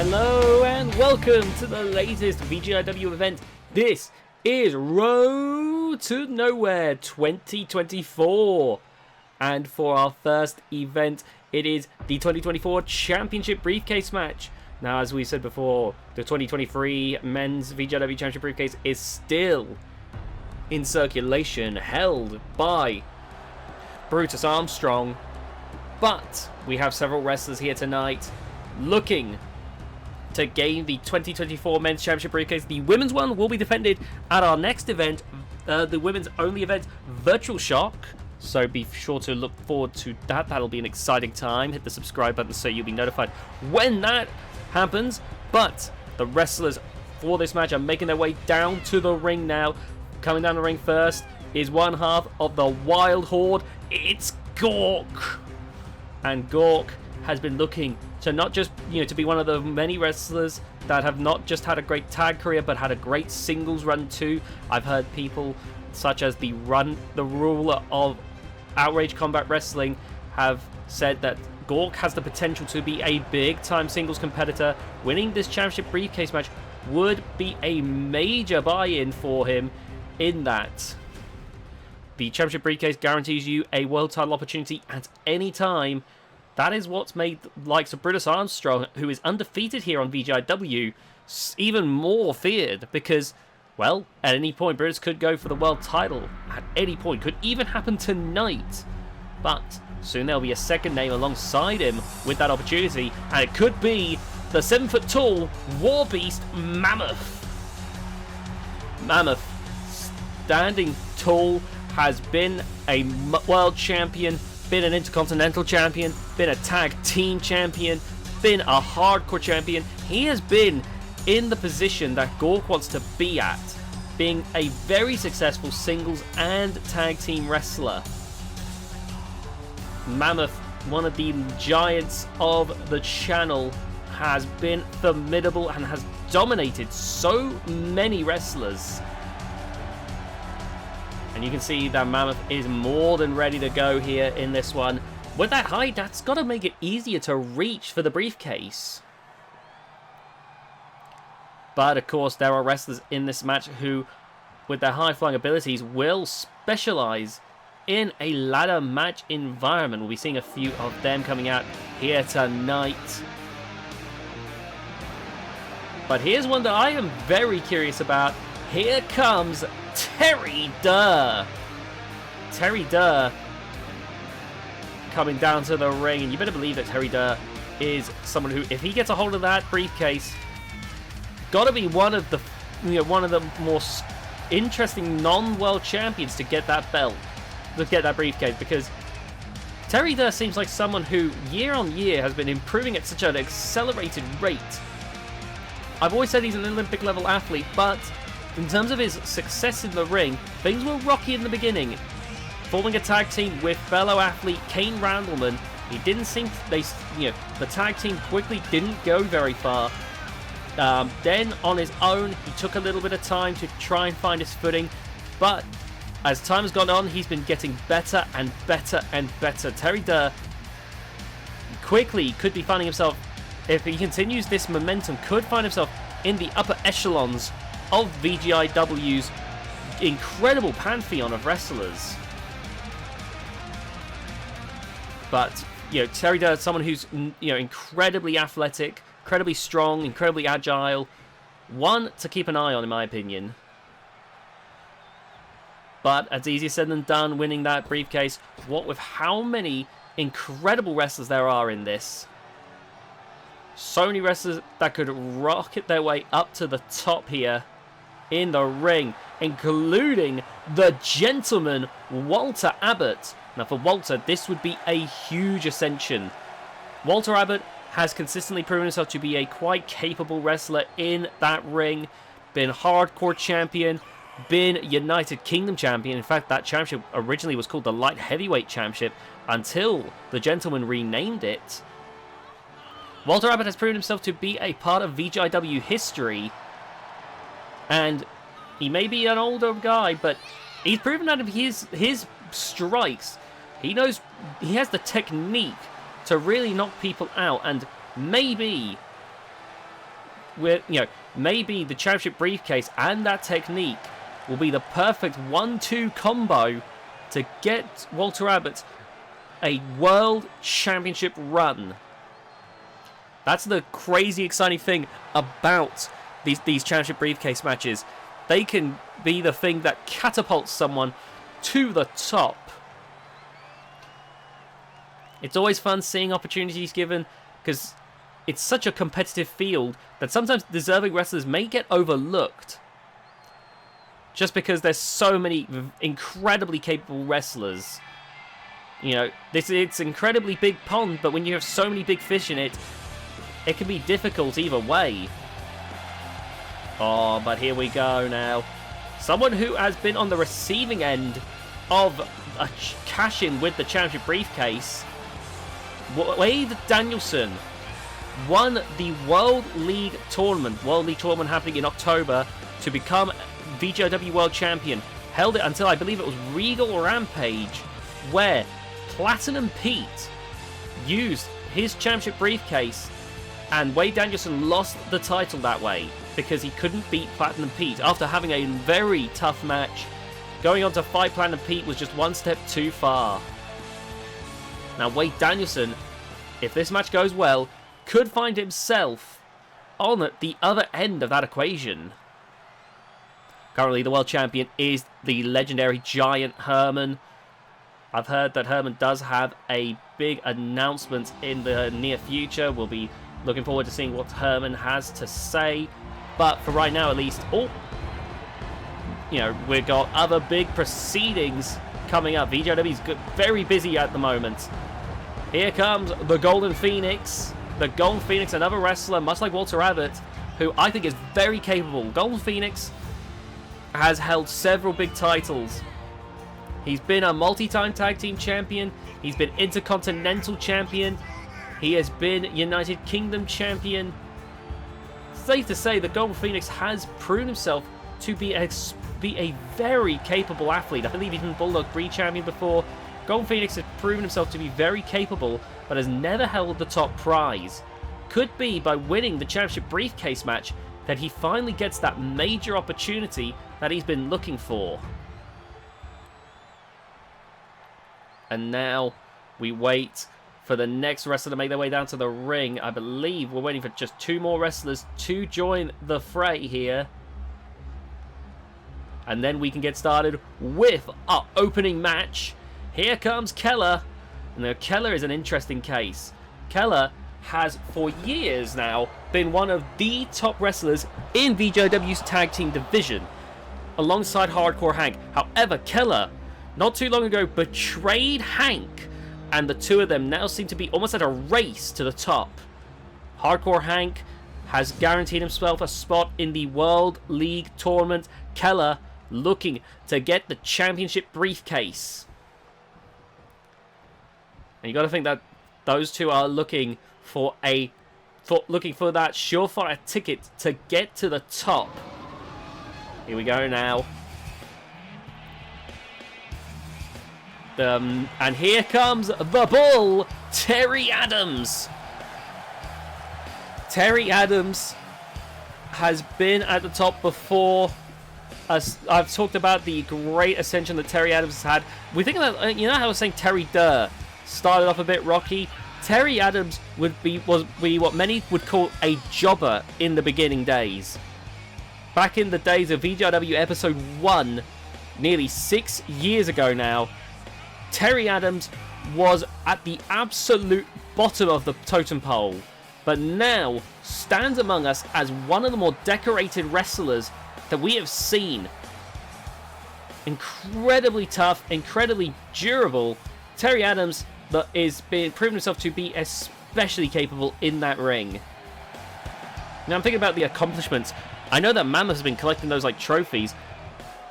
Hello and welcome to the latest VGIW event. This is Road to Nowhere 2024. And for our first event, it is the 2024 Championship Briefcase match. Now, as we said before, the 2023 Men's VGIW Championship Briefcase is still in circulation, held by Brutus Armstrong. But we have several wrestlers here tonight looking to gain the 2024 Men's Championship Briefcase. The women's one will be defended at our next event, the women's only event, Virtual Shock. So be sure to look forward to that. That'll be an exciting time. Hit the subscribe button so you'll be notified when that happens. But the wrestlers for this match are making their way down to the ring now. Coming down the ring first is one half of the Wild Horde. It's Gork. And Gork has been looking to not just, to be one of the many wrestlers that have not just had a great tag career, but had a great singles run too. I've heard people such as the ruler of Outrage Combat Wrestling have said that Gork has the potential to be a big-time singles competitor. Winning this championship briefcase match would be a major buy-in for him in that. The championship briefcase guarantees you a world title opportunity at any time. That is what's made the likes of Brutus Armstrong, who is undefeated here on VGIW, even more feared because, well, at any point Brutus could go for the world title. At any point. Could even happen tonight. But soon there'll be a second name alongside him with that opportunity, and it could be the 7-foot-tall Warbeast Mammoth. Mammoth, standing tall, has been a world champion, been an intercontinental champion, been a tag team champion, been a hardcore champion. He has been in the position that Gork wants to be at, being a very successful singles and tag team wrestler. Mammoth, one of the giants of the channel, has been formidable and has dominated so many wrestlers. And you can see that Mammoth is more than ready to go here in this one. With that height, that's got to make it easier to reach for the briefcase. But of course, there are wrestlers in this match who, with their high-flying abilities, will specialize in a ladder match environment. We'll be seeing a few of them coming out here tonight. But here's one that I am very curious about. Here comes Terry Durr. Terry Durr coming down to the ring, and you better believe that Terry Durr is someone who, if he gets a hold of that briefcase, got to be one of the more interesting non-world champions to get that belt, to get that briefcase, because Terry Durr seems like someone who year on year has been improving at such an accelerated rate. I've always said he's an Olympic level athlete, but in terms of his success in the ring, things were rocky in the beginning. Forming a tag team with fellow athlete Kane Randleman, he didn't seem the tag team quickly didn't go very far. Then on his own, he took a little bit of time to try and find his footing, but as time has gone on, he's been getting better and better and better. Terry Durr quickly could be finding himself, if he continues this momentum, could find himself in the upper echelons of VGIW's incredible pantheon of wrestlers. But, Terry Durr is someone who's, incredibly athletic, incredibly strong, incredibly agile. One to keep an eye on, in my opinion. But it's easier said than done winning that briefcase. What with how many incredible wrestlers there are in this. So many wrestlers that could rocket their way up to the top here in the ring, including the gentleman Walter Abbott. Now for Walter, this would be a huge ascension. Walter Abbott has consistently proven himself to be a quite capable wrestler in that ring. Been hardcore champion, been United Kingdom champion. In fact, that championship originally was called the Light Heavyweight Championship until the gentleman renamed it. Walter Abbott has proven himself to be a part of VGIW history. And he may be an older guy, but he's proven that his strikes, he knows he has the technique to really knock people out. And maybe maybe the championship briefcase and that technique will be the perfect 1-2 combo to get Walter Abbott a world championship run. That's the crazy exciting thing about these championship briefcase matches. They can be the thing that catapults someone to the top. It's always fun seeing opportunities given because it's such a competitive field that sometimes deserving wrestlers may get overlooked just because there's so many incredibly capable wrestlers. It's an incredibly big pond, but when you have so many big fish in it, it can be difficult either way. Oh, but here we go now. Someone who has been on the receiving end of a cash-in with the championship briefcase. Wade Danielson won the World League Tournament happening in October to become VGIW World Champion. Held it until I believe it was Regal Rampage, where Platinum Pete used his championship briefcase and Wade Danielson lost the title that way because he couldn't beat Platinum Pete after having a very tough match. Going on to fight Platinum Pete was just one step too far. Now Wade Danielson, if this match goes well, could find himself on the other end of that equation. Currently the world champion is the legendary Giant Herman. I've heard that Herman does have a big announcement in the near future. We'll be looking forward to seeing what Herman has to say. But for right now, at least, we've got other big proceedings coming up. VGIW's very busy at the moment. Here comes the Golden Phoenix. The Golden Phoenix, another wrestler, much like Walter Abbott, who I think is very capable. Golden Phoenix has held several big titles. He's been a multi-time tag team champion. He's been Intercontinental champion. He has been United Kingdom champion. Safe to say that Golden Phoenix has proven himself to be a very capable athlete. I believe he's been Bulldog Breed champion before. Golden Phoenix has proven himself to be very capable, but has never held the top prize. Could be by winning the championship briefcase match that he finally gets that major opportunity that he's been looking for. And now we wait for the next wrestler to make their way down to the ring. I believe we're waiting for just two more wrestlers to join the fray here. And then we can get started with our opening match. Here comes Keller. Now, Keller is an interesting case. Keller has, for years now, been one of the top wrestlers in VGIW's tag team division, alongside Hardcore Hank. However, Keller, not too long ago, betrayed Hank, and the two of them now seem to be almost at a race to the top. Hardcore Hank has guaranteed himself a spot in the World League Tournament. Keller looking to get the championship briefcase. And you got to think that those two are looking for that surefire ticket to get to the top. Here we go now. And here comes the Bull, Terry Adams. Terry Adams has been at the top before. I've talked about the great ascension that Terry Adams has had. We think about, how I was saying Terry Durr started off a bit rocky. Terry Adams was what many would call a jobber in the beginning days. Back in the days of VGIW episode 1, nearly 6 years ago now, Terry Adams was at the absolute bottom of the totem pole, but now stands among us as one of the more decorated wrestlers that we have seen. Incredibly tough, incredibly durable. Terry Adams is being proven himself to be especially capable in that ring. Now I'm thinking about the accomplishments. I know that Mammoth has been collecting those like trophies.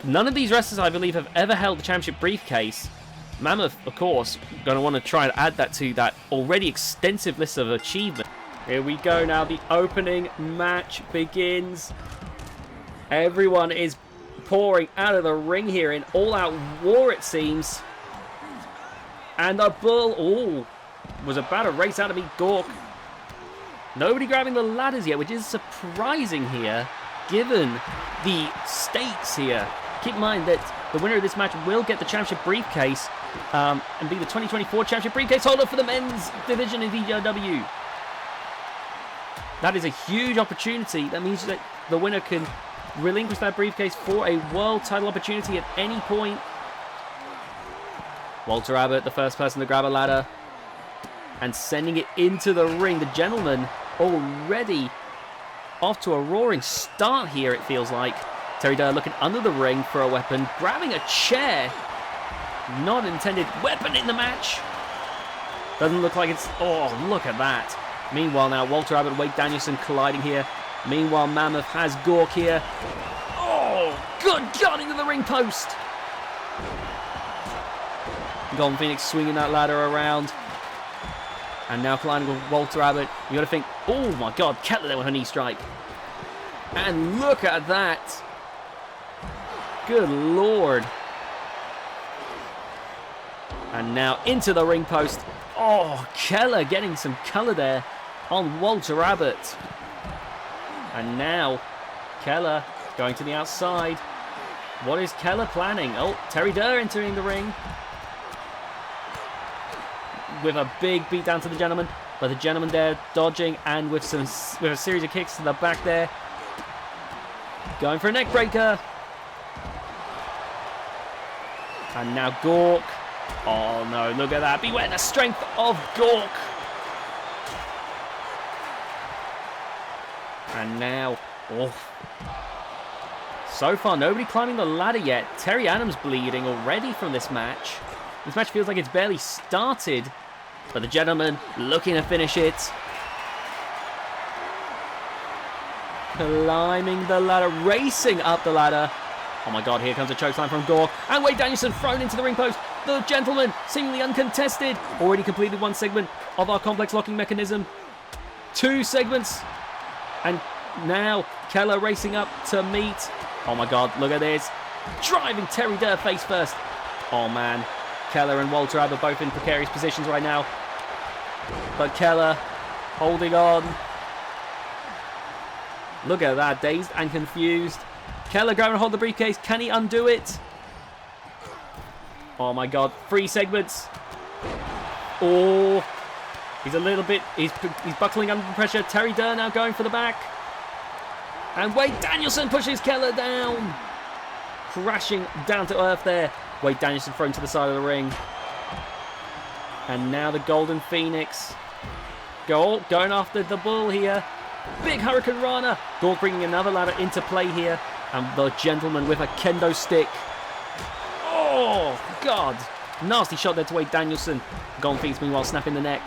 None of these wrestlers, I believe, have ever held the championship briefcase. Mammoth, of course, going to want to try and add that to that already extensive list of achievements. Here we go now. The opening match begins. Everyone is pouring out of the ring here in all-out war, it seems. And the Bull, was about to race out to meet Gore. Nobody grabbing the ladders yet, which is surprising here, given the stakes here. Keep in mind that the winner of this match will get the championship briefcase and be the 2024 championship briefcase holder for the men's division in VGIW. That is a huge opportunity. That means that the winner can relinquish that briefcase for a world title opportunity at any point. Walter Abbott, the first person to grab a ladder and sending it into the ring. The gentleman already off to a roaring start here, it feels like. Terry Durr looking under the ring for a weapon, grabbing a chair. Not intended weapon in the match. Doesn't look like it's... Oh, look at that. Meanwhile now, Walter Abbott, Wade Danielson colliding here. Meanwhile, Mammoth has Gore here. Oh, good God, into the ring post. Golden Phoenix swinging that ladder around. And now colliding with Walter Abbott. You got to think, oh my God, Guttler there with a knee strike. And look at that. Good Lord. And now into the ring post. Oh, Keller getting some colour there on Walter Abbott. And now Keller going to the outside. What is Keller planning? Oh, Terry Durr entering the ring. With a big beat down to the gentleman. But the gentleman there dodging and with a series of kicks to the back there. Going for a neck breaker. And now Gork. Oh no, look at that. Beware the strength of Gork. And now, oh. So far, nobody climbing the ladder yet. Terry Adams bleeding already from this match. This match feels like it's barely started. But the gentleman looking to finish it. Climbing the ladder, racing up the ladder. Oh my God, here comes a chokeslam from Gore. And Wade Danielson thrown into the ring post. The gentleman, seemingly uncontested. Already completed one segment of our complex locking mechanism. 2 segments. And now Keller racing up to meet. Oh my God, look at this. Driving Terry Durr face first. Oh man. Keller and Walter Abbott both in precarious positions right now. But Keller holding on. Look at that, dazed and confused. Keller going to hold the briefcase. Can he undo it? Oh my God, 3 segments. Oh, he's a little bit, he's buckling under pressure. Terry Durr now going for the back. And Wade Danielson pushes Keller down. Crashing down to earth there. Wade Danielson thrown to the side of the ring. And now the Golden Phoenix. Gore going after the bull here. Big Hurricane Rana. Gore bringing another ladder into play here. And the gentleman with a kendo stick. Oh, God. Nasty shot there to Wade Danielson. Golden Phoenix meanwhile snapping the neck.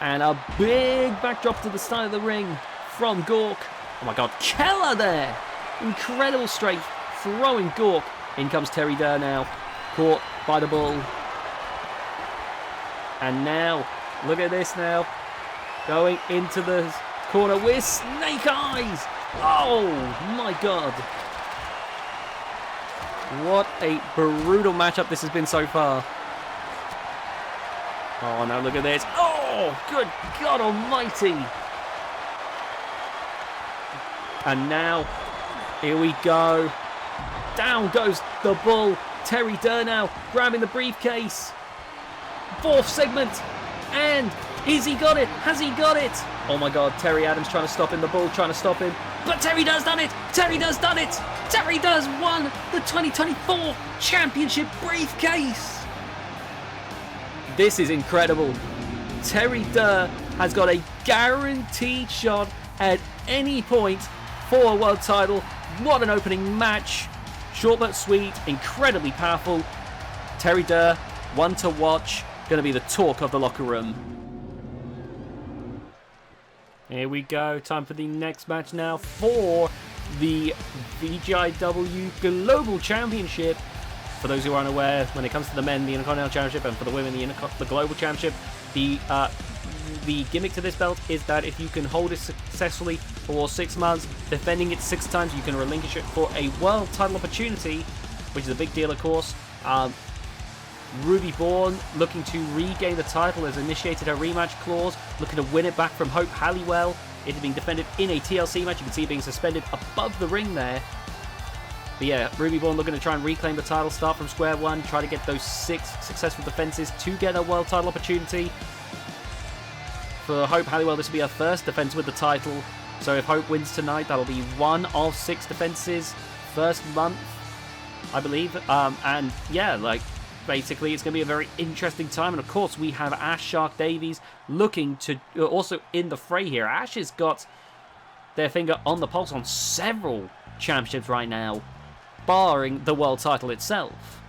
And a big backdrop to the side of the ring from Gork. Oh my God, Keller there. Incredible strength. Throwing Gork. In comes Terry Durr now. Caught by the bull. And now, look at this now. Going into the corner with snake eyes. Oh my God. What a brutal matchup this has been so far. Oh, now look at this. Oh, good God almighty. And now, here we go. Down goes the bull. Terry Durr now grabbing the briefcase. 4th segment. And is he got it? Has he got it? Oh my God, Terry Adams trying to stop him. The bull trying to stop him. But Terry Durr's done it. Terry Durr's done it. Terry Durr's won the 2024 championship briefcase. This is incredible. Terry Durr has got a guaranteed shot at any point for a world title. What an opening match. Short but sweet, incredibly powerful. Terry Durr, one to watch. Going to be the talk of the locker room. Here we go. Time for the next match now for the VGIW Global Championship. For those who aren't aware, when it comes to the men, the Intercontinental Championship, and for the women, the Global Championship, the gimmick to this belt is that if you can hold it successfully for 6 months, defending it 6 times, you can relinquish it for a world title opportunity, which is a big deal, of course. Ruby Bourne looking to regain the title, has initiated her rematch clause, looking to win it back from Hope Halliwell. It is being defended in a TLC match. You can see it being suspended above the ring there. But yeah, Ruby Bourne looking to try and reclaim the title, start from square one, try to get those 6 successful defenses to get a world title opportunity. For Hope Halliwell, this will be her first defense with the title. So if Hope wins tonight, that'll be 1 of 6 defenses, first month, I believe. And yeah, like, basically it's going to be a very interesting time. And of course, we have Ash Shark Davies looking to also in the fray here. Ash has got their finger on the pulse on several championships right now, barring the world title itself.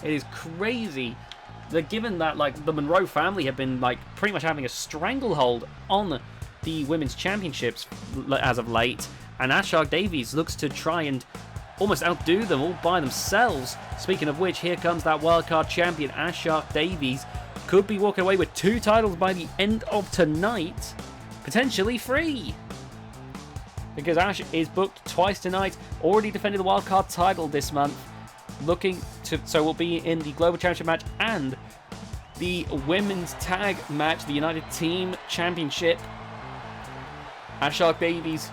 It is crazy that given that like the Monroe family have been like pretty much having a stranglehold on the women's championships as of late, and Ash Shark Davies looks to try and almost outdo them all by themselves. Speaking of which, here comes that wildcard champion. Ash Shark Davies could be walking away with 2 titles by the end of tonight, potentially 3. Because Ash is booked twice tonight, already defended the wildcard title this month, looking to, so will be in the Global Championship match and the Women's Tag match, the United Team Championship. Ash Shark Davies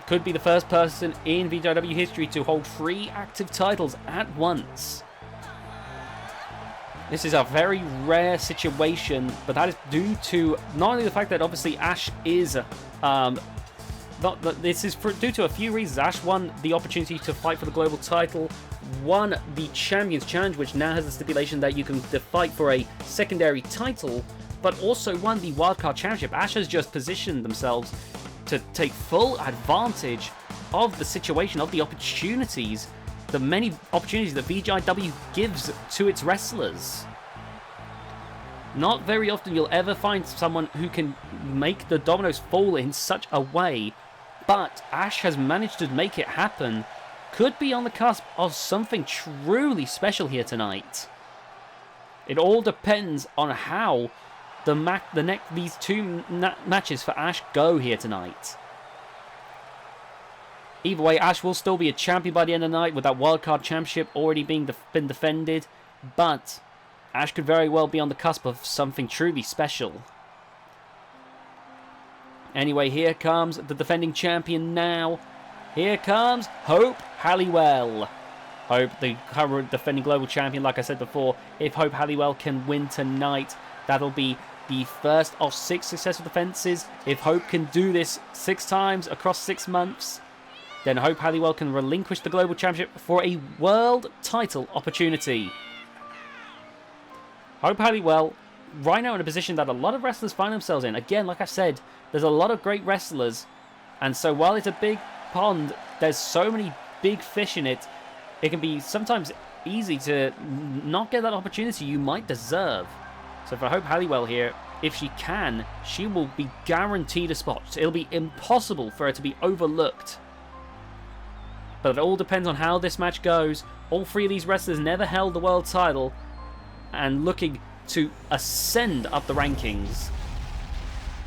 could be the first person in VGIW history to hold 3 active titles at once. This is a very rare situation, but that is due to not only the fact that obviously Ash is this is due to a few reasons. Ash won the opportunity to fight for the global title, won the Champions Challenge, which now has the stipulation that you can fight for a secondary title, but also won the Wildcard Championship. Ash has just positioned themselves to take full advantage of the situation, of the opportunities, the many opportunities that VGIW gives to its wrestlers. Not very often you'll ever find someone who can make the dominoes fall in such a way, but Ash has managed to make it happen. Could be on the cusp of something truly special here tonight. It all depends on how these 2 matches for Ash go here tonight. Either way, Ash will still be a champion by the end of the night with that wildcard championship already been defended, but Ash could very well be on the cusp of something truly special. Anyway, here comes the defending champion now. Here comes Hope Halliwell. Hope, the current defending global champion, like I said before. If Hope Halliwell can win tonight, that'll be the first of 6 successful defenses. If Hope can do this 6 times across 6 months, then Hope Halliwell can relinquish the global championship for a world title opportunity. Hope Halliwell, right now in a position that a lot of wrestlers find themselves in. Again, like I said, there's a lot of great wrestlers, and so while it's a big pond, there's so many big fish in it, it can be sometimes easy to not get that opportunity you might deserve. So for Hope Halliwell here, if she can, she will be guaranteed a spot. It'll be impossible for her to be overlooked. But it all depends on how this match goes. All 3 of these wrestlers never held the world title and looking to ascend up the rankings.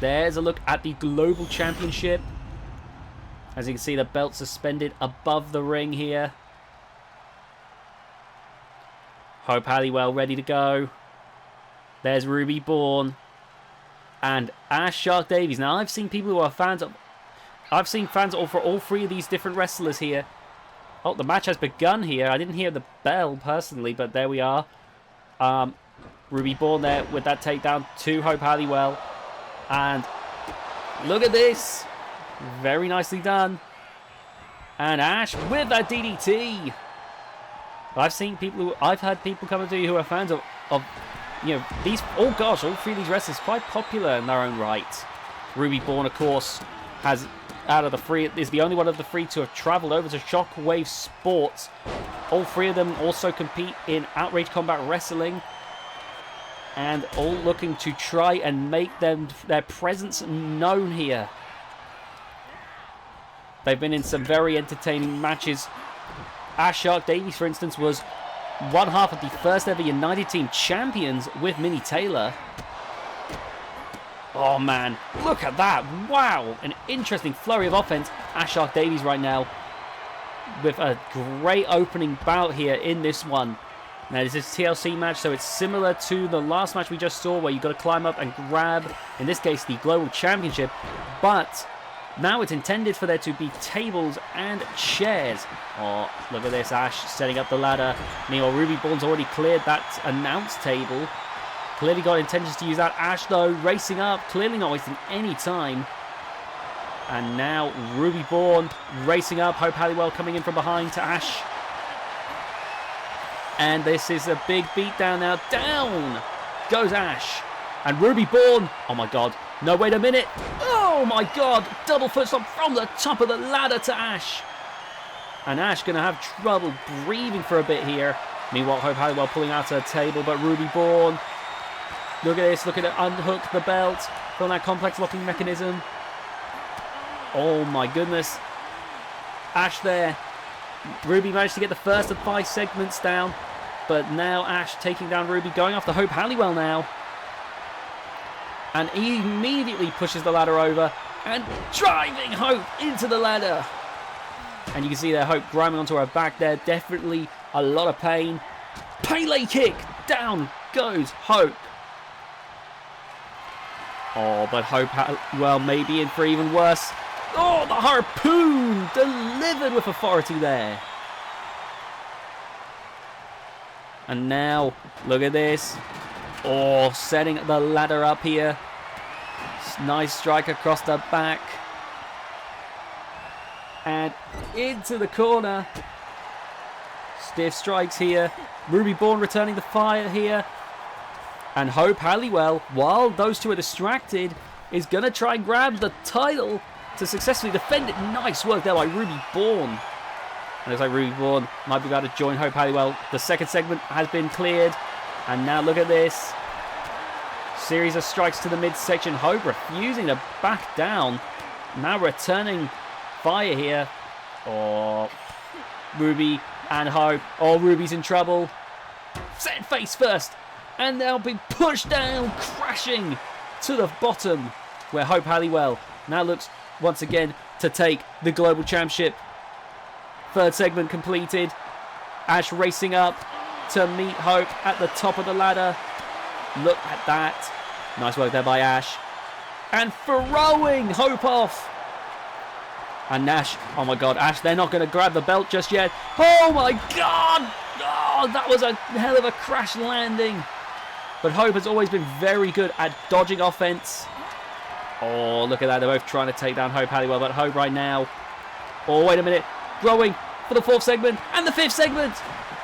There's a look at the Global Championship. As you can see, the belt suspended above the ring here. Hope Halliwell ready to go. There's Ruby Bourne. And Ash Shark Davies. Now, I've seen people who are fans of... I've seen fans for all 3 of these different wrestlers here. Oh, the match has begun here. I didn't hear the bell, personally, but there we are. Ruby Bourne there with that takedown to Hope Halliwell. And look at this. Very nicely done. And Ash with that DDT. I've had people come up to you who are fans of you know, these, oh gosh, all 3 of these wrestlers quite popular in their own right. Ruby Bourne, of course, is the only one of the 3 to have travelled over to Shockwave Sports. All 3 of them also compete in Outrage Combat Wrestling, and all looking to try and make their presence known here. They've been in some very entertaining matches. Ash Shark Davies, for instance, was one half of the first ever United Team Champions with Minnie Taylor. Oh man, look at that. Wow, an interesting flurry of offense. Ash Shark Davies right now with a great opening bout here in this one. Now this is TLC match, so it's similar to the last match we just saw where you've got to climb up and grab, in this case, the Global Championship. But now it's intended for there to be tables and chairs. Oh, look at this, Ash setting up the ladder. Meanwhile, Ruby Bourne's already cleared that announce table. Clearly got intentions to use that. Ash, though, racing up, clearly not wasting any time. And now Ruby Bourne racing up. Hope Halliwell coming in from behind to Ash. And this is a big beatdown now. Down goes Ash. And Ruby Bourne. Oh, my God. No, wait a minute. Oh, my God. Double foot stomp from the top of the ladder to Ash. And Ash going to have trouble breathing for a bit here. Meanwhile, Hope Halliwell pulling out her table. But Ruby Bourne. Look at this. Look at it. Unhook the belt from that complex locking mechanism. Oh, my goodness. Ash there. Ruby managed to get the first of 5 segments down. But now Ash taking down Ruby, going after Hope Halliwell now. And he immediately pushes the ladder over and driving Hope into the ladder. And you can see there Hope grinding onto her back there. Definitely a lot of pain. Pele kick. Down goes Hope. Oh, but Hope Halliwell may be in for even worse. Oh, the harpoon delivered with authority there. And now, look at this. Oh, setting the ladder up here. Nice strike across the back. And into the corner. Stiff strikes here. Ruby Bourne returning the fire here. And Hope Halliwell, while those two are distracted, is going to try and grab the title to successfully defend it. Nice work there by Ruby Bourne. And looks like Ruby Bourne might be about to join Hope Halliwell. The second segment has been cleared. And now look at this. Series of strikes to the midsection. Hope refusing to back down. Now returning fire here. Oh, Ruby and Hope. Oh, Ruby's in trouble. Set face first. And they'll be pushed down, crashing to the bottom. Where Hope Halliwell now looks once again to take the Global Championship. Third segment completed. Ash racing up to meet Hope at the top of the ladder. Look at that. Nice work there by Ash. And throwing Hope off. And Nash, oh my God, Ash, they're not going to grab the belt just yet. Oh my God! Oh, that was a hell of a crash landing. But Hope has always been very good at dodging offense. Oh, look at that. They're both trying to take down Hope Halliwell, but Hope right now. Oh, wait a minute. Growing for the 4th segment and the 5th segment.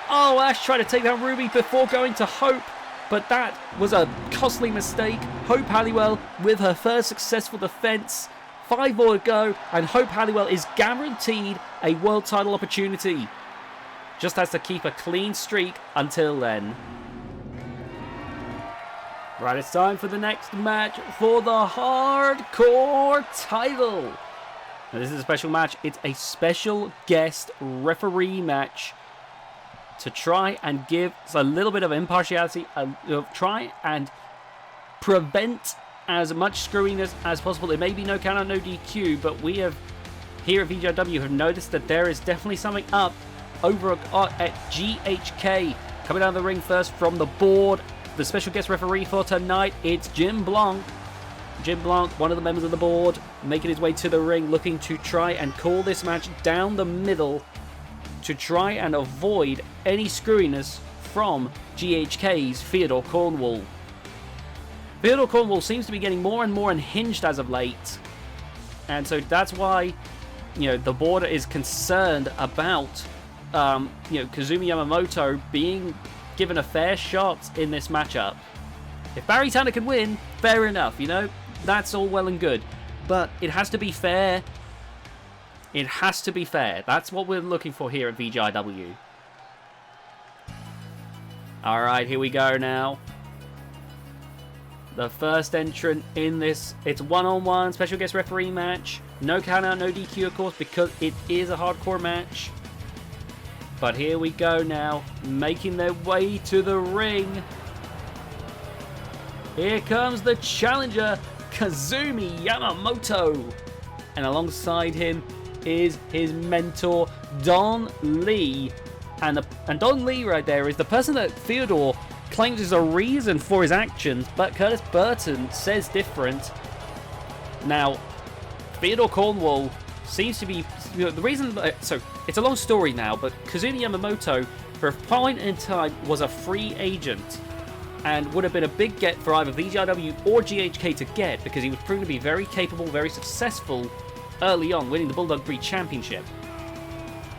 Oh, Ash tried to take down Ruby before going to Hope, but that was a costly mistake. Hope Halliwell with her first successful defense. 5 more to go, and Hope Halliwell is guaranteed a world title opportunity. Just has to keep a clean streak until then. Right, it's time for the next match for the Hardcore title. Now, this is a special match. It's a special guest referee match to try and give a little bit of impartiality, try and prevent as much screwiness as possible. There may be no count out, no DQ, but we have here at VGIW have noticed that there is definitely something up over at GHK. Coming down the ring first from the board, the special guest referee for tonight, it's Jim Blanc. Jim Blanc, one of the members of the board, making his way to the ring, looking to try and call this match down the middle to try and avoid any screwiness from GHK's Theodore Cornwall. Theodore Cornwall seems to be getting more and more unhinged as of late. And so that's why, the board is concerned about, Kazumi Yamamoto being given a fair shot in this matchup. If Barry Tanner can win, fair enough, that's all well and good. But it has to be fair. It has to be fair. That's what we're looking for here at VGIW. Alright, here we go now. The first entrant in this, it's one-on-one special guest referee match. No count out, no DQ, of course, because it is a hardcore match. But here we go now, making their way to the ring. Here comes the challenger, Kazumi Yamamoto. And alongside him is his mentor, Don Lee. And Don Lee right there is the person that Theodore claims is a reason for his actions, but Curtis Burton says different. Now, Theodore Cornwall seems to be... You know, the reason... So, it's a long story now, but Kazumi Yamamoto, for a point in time, was a free agent and would have been a big get for either VGIW or GHK to get, because he was proven to be very capable, very successful early on, winning the Bulldog Breed Championship.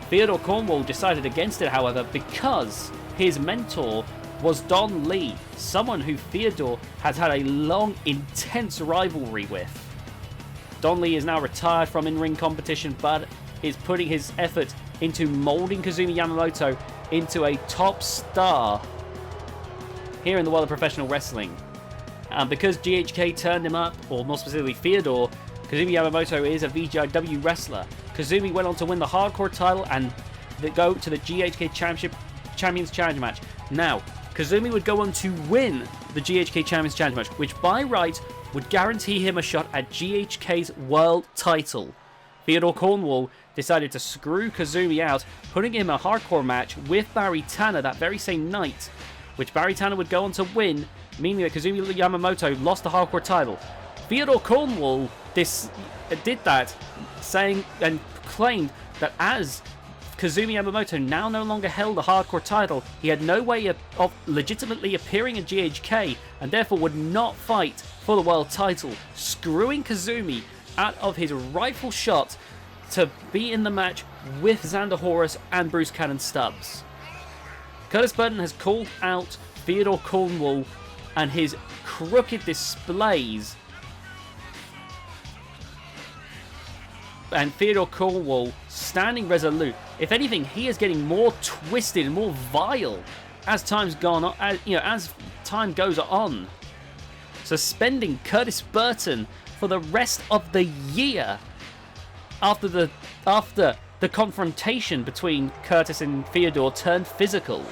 Theodore Cornwall decided against it, however, because his mentor was Don Lee, someone who Theodore has had a long, intense rivalry with. Don Lee is now retired from in-ring competition, but is putting his effort into molding Kazumi Yamamoto into a top star here in the world of professional wrestling. And because GHK turned him up, or more specifically Theodore, Kazumi Yamamoto is a VGIW wrestler. Kazumi went on to win the Hardcore title and go to the GHK Champions Challenge match. Now, Kazumi would go on to win the GHK Champions Challenge match, which by right would guarantee him a shot at GHK's world title. Theodore Cornwall decided to screw Kazumi out, putting him in a hardcore match with Barry Tanner that very same night, which Barry Tanner would go on to win, meaning that Kazumi Yamamoto lost the hardcore title. Theodore Cornwall did that, saying and claimed that as Kazumi Yamamoto now no longer held the hardcore title, he had no way of legitimately appearing in GHK and therefore would not fight for the world title, screwing Kazumi out of his rightful shot to be in the match with Xander Horus and Bruce Cannon Stubbs. Curtis Burton has called out Theodore Cornwall and his crooked displays, and Theodore Cornwall standing resolute. If anything, he is getting more twisted and more vile as time's gone on. As time goes on, suspending Curtis Burton for the rest of the year after the confrontation between Curtis and Theodore turned physical.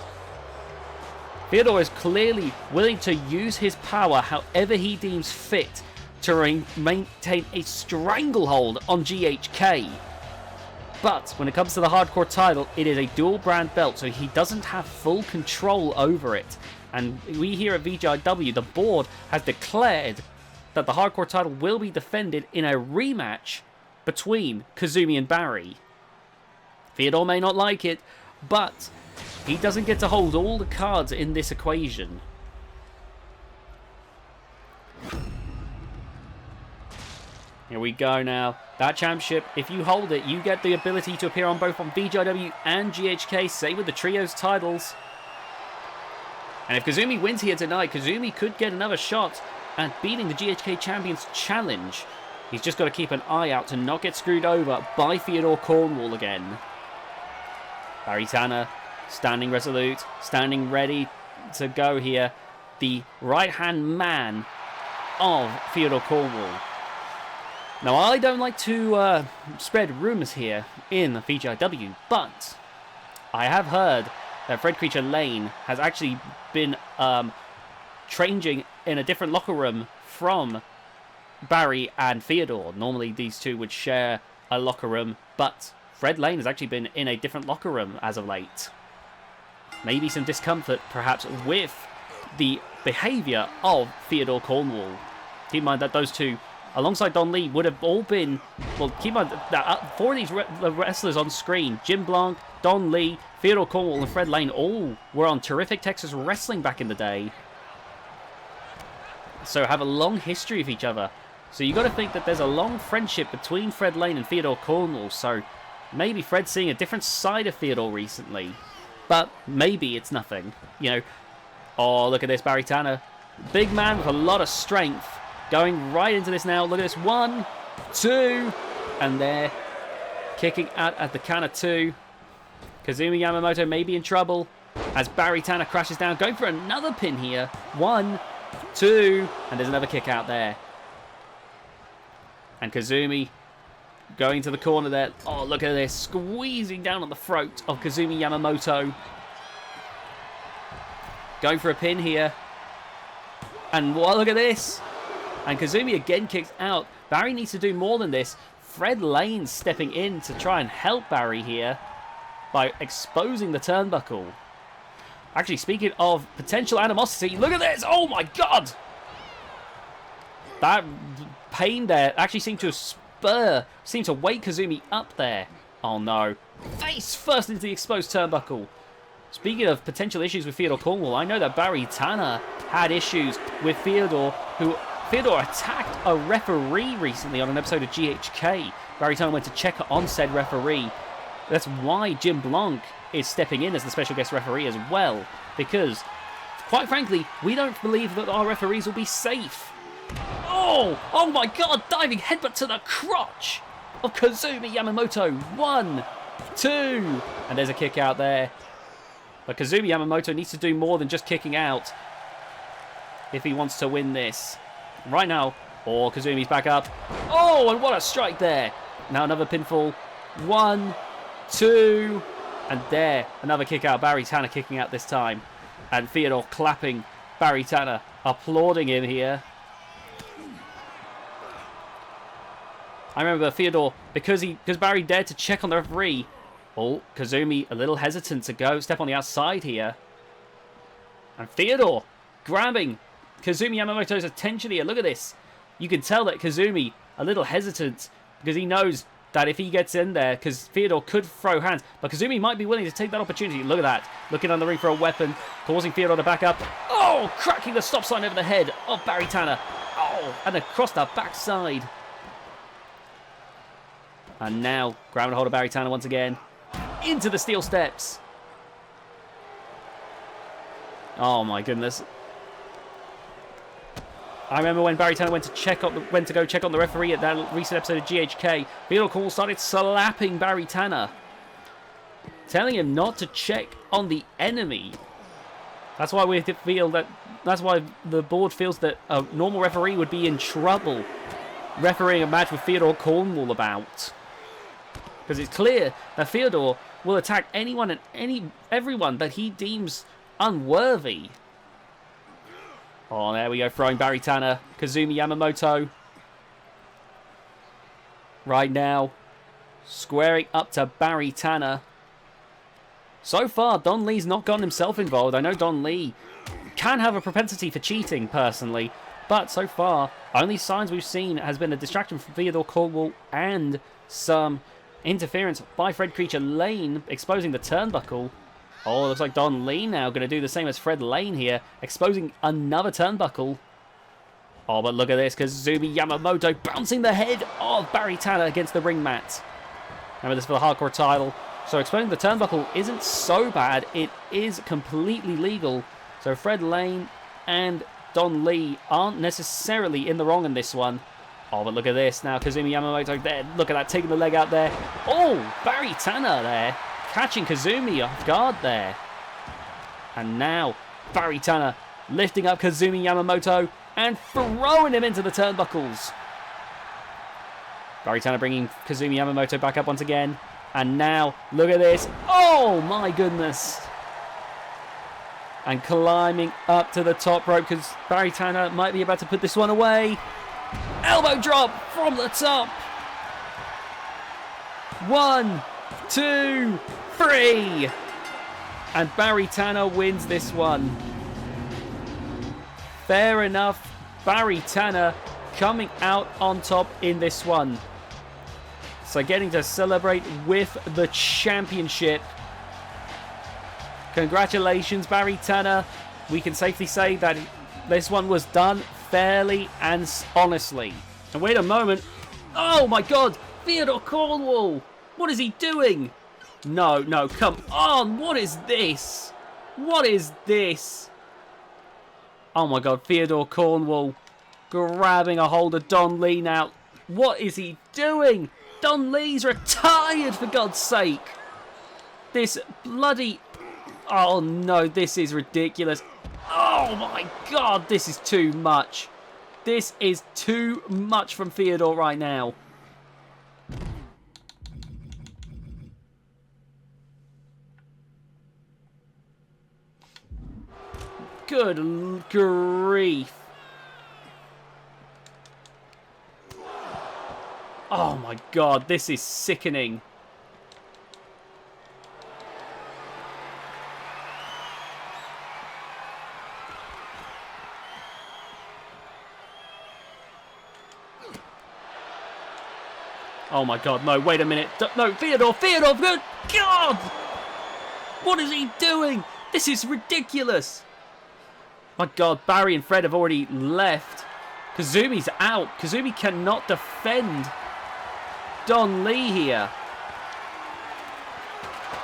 Theodore is clearly willing to use his power however he deems fit to maintain a stranglehold on GHK. But when it comes to the hardcore title, it is a dual brand belt, so he doesn't have full control over it. And we here at VGIW, the board has declared that the hardcore title will be defended in a rematch between Kazumi and Barry. Theodore may not like it, but he doesn't get to hold all the cards in this equation. Here we go now. That championship, if you hold it, you get the ability to appear on both on VGIW and GHK, same with the trios titles. And if Kazumi wins here tonight, Kazumi could get another shot at beating the GHK Champions Challenge. He's just got to keep an eye out to not get screwed over by Theodore Cornwall again. Barry Tanner standing resolute, standing ready to go here. The right-hand man of Theodore Cornwall. Now, I don't like to spread rumours here in VGIW, but I have heard that Fred Creature Lane has actually been training in a different locker room from Barry and Theodore. Normally, these two would share a locker room, but Fred Lane has actually been in a different locker room as of late. Maybe some discomfort, perhaps, with the behaviour of Theodore Cornwall. Keep in mind that those two, alongside Don Lee, would have all been... Well, keep in mind that four of these wrestlers on screen, Jim Blanc, Don Lee, Theodore Cornwall and Fred Lane, all were on Terrific Texas Wrestling back in the day. So have a long history of each other. So you got to think that there's a long friendship between Fred Lane and Theodore Cornwall. So maybe Fred's seeing a different side of Theodore recently. But maybe it's nothing. You know, oh, look at this, Barry Tanner. Big man with a lot of strength. Going right into this now. Look at this. 1, 2. And they're kicking out at the count of 2. Kazumi Yamamoto may be in trouble as Barry Tanner crashes down. Going for another pin here. 1, 2. And there's another kick out there. And Kazumi going to the corner there. Oh, look at this. Squeezing down on the throat of Kazumi Yamamoto. Going for a pin here. And look at this. And Kazumi again kicks out. Barry needs to do more than this. Fred Lane stepping in to try and help Barry here. by exposing the turnbuckle. Actually, speaking of potential animosity, look at this! Oh my god! That pain there actually seemed to wake Kazumi up there. Oh no. Face first into the exposed turnbuckle. Speaking of potential issues with Theodore Cornwall, I know that Barry Tanner had issues with Theodore, Theodore attacked a referee recently on an episode of GHK. Barry Tanner went to check on said referee. That's why Jim Blanc is stepping in as the special guest referee as well, because, quite frankly, we don't believe that our referees will be safe. Oh my god, diving headbutt to the crotch of Kazumi Yamamoto. 1, 2, and there's a kick out there. But Kazumi Yamamoto needs to do more than just kicking out if he wants to win this. Right now, Kazumi's back up. Oh, and what a strike there. Now another pinfall. 1, 2, and there, another kick out. Barry Tanner kicking out this time. And Theodore clapping Barry Tanner, applauding him here. I remember Theodore, because Barry dared to check on the referee. Oh, Kazumi a little hesitant to step on the outside here. And Theodore grabbing Kazumi Yamamoto's attention here. Look at this. You can tell that Kazumi a little hesitant because he knows that if he gets in there, because Theodore could throw hands, but Kazumi might be willing to take that opportunity. Look at that. Looking on the ring for a weapon, causing Theodore to back up. Oh, cracking the stop sign over the head of Barry Tanner. Oh, and across the backside. And now, grabbing a hold of Barry Tanner once again. Into the steel steps. Oh my goodness. I remember when Barry Tanner went to go check on the referee at that recent episode of GHK. Theodore Cornwall started slapping Barry Tanner, telling him not to check on the enemy. That's why that's why the board feels that a normal referee would be in trouble refereeing a match with Theodore Cornwall about. Because it's clear that Theodore will attack anyone and everyone that he deems unworthy. Oh, there we go, throwing Barry Tanner. Kazumi Yamamoto. Right now, squaring up to Barry Tanner. So far, Don Lee's not gotten himself involved. I know Don Lee can have a propensity for cheating, personally. But so far, only signs we've seen has been a distraction from Theodore Cornwall and some interference by Fred Creature Lane, exposing the turnbuckle. Oh, looks like Don Lee now going to do the same as Fred Lane here, exposing another turnbuckle. Oh, but look at this, Kazumi Yamamoto bouncing the head of Barry Tanner against the ring mat. Remember this for the hardcore title. So exposing the turnbuckle isn't so bad, it is completely legal. So Fred Lane and Don Lee aren't necessarily in the wrong in this one. Oh, but look at this now, Kazumi Yamamoto there, look at that, taking the leg out there. Oh, Barry Tanner there, catching Kazumi off guard there. And now, Barry Tanner lifting up Kazumi Yamamoto and throwing him into the turnbuckles. Barry Tanner bringing Kazumi Yamamoto back up once again. And now, look at this. Oh, my goodness. And climbing up to the top rope because Barry Tanner might be about to put this one away. Elbow drop from the top. 1, 2, 3. And Barry Tanner wins this one. Fair enough. Barry Tanner coming out on top in this one. So getting to celebrate with the championship. Congratulations, Barry Tanner. We can safely say that this one was done fairly and honestly. And wait a moment. Oh my god, Theodore Cornwall. What is he doing? No, come on. What is this? What is this? Oh my god, Theodore Cornwall grabbing a hold of Don Lee now. What is he doing? Don Lee's retired, for God's sake. This bloody... Oh no, this is ridiculous. Oh my god, this is too much. This is too much from Theodore right now. Good grief. Oh my god, this is sickening. Oh my god, no, wait a minute. No, Theodore, good God! What is he doing? This is ridiculous. My god, Barry and Fred have already left. Kazumi's out. Kazumi cannot defend Don Lee here.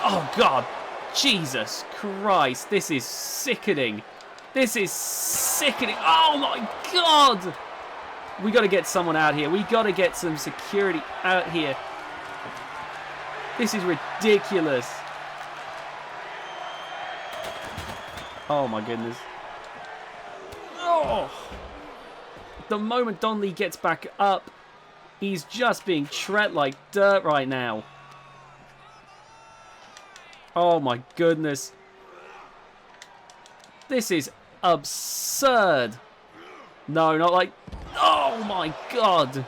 Oh god, Jesus Christ, this is sickening. This is sickening. Oh my god! We got to get someone out here. We got to get some security out here. This is ridiculous. Oh my goodness. Oh! The moment Don Lee gets back up, he's just being tread like dirt right now. Oh my goodness. This is absurd. No, not like... Oh my god.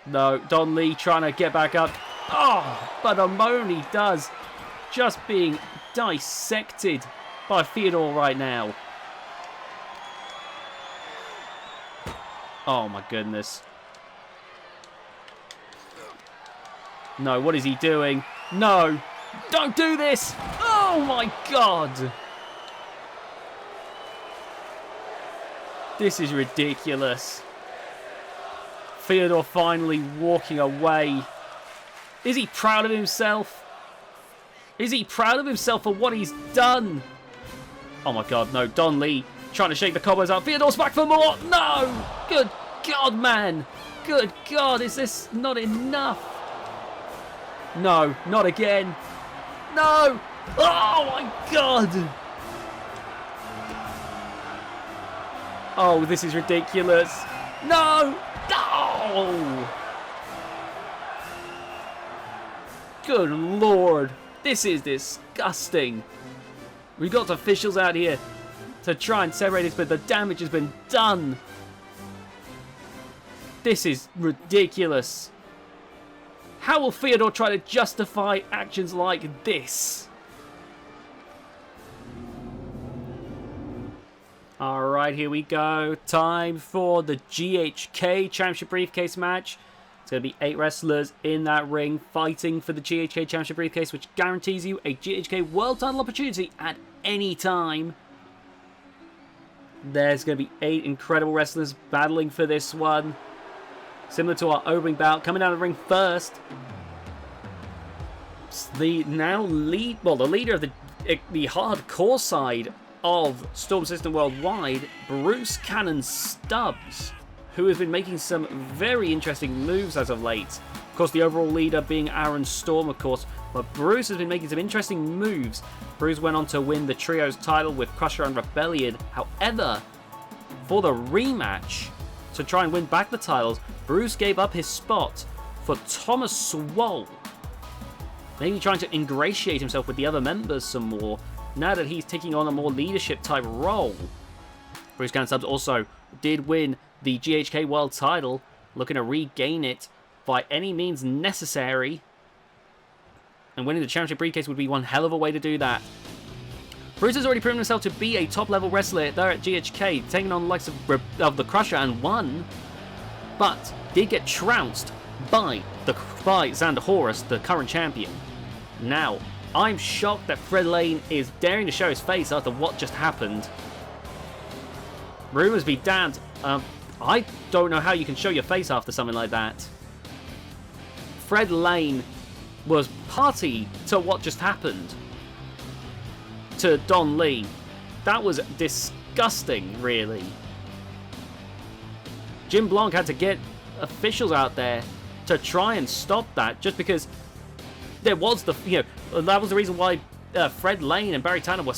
No, Don Lee trying to get back up. Oh, but the moment he does, just being dissected by Theodore right now. Oh my goodness. No, what is he doing? No, don't do this. Oh my god. This is ridiculous. Theodore finally walking away. Is he proud of himself? Is he proud of himself for what he's done? Oh my god, no. Don Lee trying to shake the cobwebs up. Theodore's back for more. No! Good god, man. Good god, is this not enough? No, not again. No! Oh my god! Oh, this is ridiculous. No! No! Good lord. This is disgusting. We've got officials out here to try and separate this, but the damage has been done. This is ridiculous. How will Theodore try to justify actions like this? Alright, here we go. Time for the GHK Championship Briefcase match. It's going to be 8 wrestlers in that ring fighting for the GHK Championship Briefcase, which guarantees you a GHK World Title opportunity at any time. There's going to be 8 incredible wrestlers battling for this one. Similar to our opening bout, coming out of the ring first. The leader of the hardcore side of Storm System Worldwide, Bruce Cannon Stubbs, who has been making some very interesting moves as of late. Of course, the overall leader being Aaron Storm, of course, but Bruce has been making some interesting moves. Bruce went on to win the Trios title with Crusher and Rebellion. However, for the rematch, to try and win back the titles, Bruce gave up his spot for Thomas Swole. Maybe trying to ingratiate himself with the other members some more, now that he's taking on a more leadership type role. Bruce Cannon Stubbs also did win the GHK World title, looking to regain it by any means necessary. And winning the championship briefcase would be one hell of a way to do that. Bruce has already proven himself to be a top level wrestler there at GHK, taking on the likes of the Crusher and won, but did get trounced by Xander Horus, the current champion. Now, I'm shocked that Fred Lane is daring to show his face after what just happened. Rumors be damned. I don't know how you can show your face after something like that. Fred Lane was party to what just happened to Don Lee. That was disgusting, really. Jim Blanc had to get officials out there to try and stop that, just because there was that was the reason why Fred Lane and Barry Tanner were,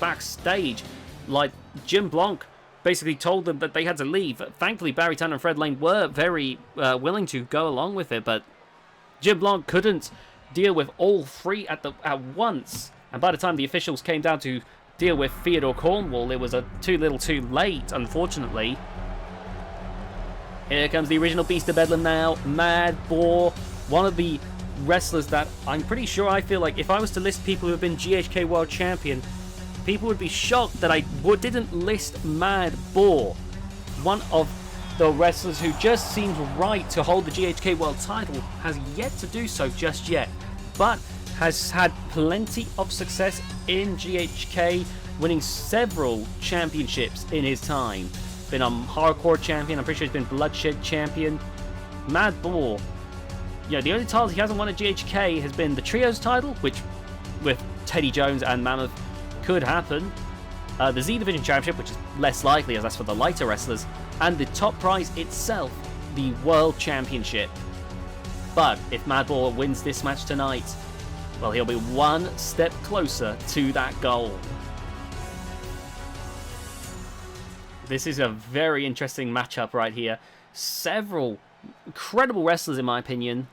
backstage. Like, Jim Blanc basically told them that they had to leave. Thankfully, Barry Tanner and Fred Lane were very willing to go along with it, but Jim Blanc couldn't deal with all three at once. And by the time the officials came down to deal with Theodore Cornwall, it was too little too late, unfortunately. Here comes the original Beast of Bedlam now, Mad Boar, one of the wrestlers that I'm pretty sure I feel like if I was to list people who have been GHK World Champion, people would be shocked that I didn't list Mad Boar, one of the wrestlers who just seems right to hold the GHK World title, has yet to do so just yet, but has had plenty of success in GHK, winning several championships in his time. Been a hardcore champion, I'm pretty sure he's been bloodshed champion. Mad Boar, the only title he hasn't won at GHK has been the Trios title, which with Teddy Jones and Mammoth could happen. The Z Division Championship, which is less likely as that's for the lighter wrestlers. And the top prize itself, the World Championship. But if Mad Boar wins this match tonight, well, he'll be one step closer to that goal. This is a very interesting matchup right here. Several incredible wrestlers, in my opinion.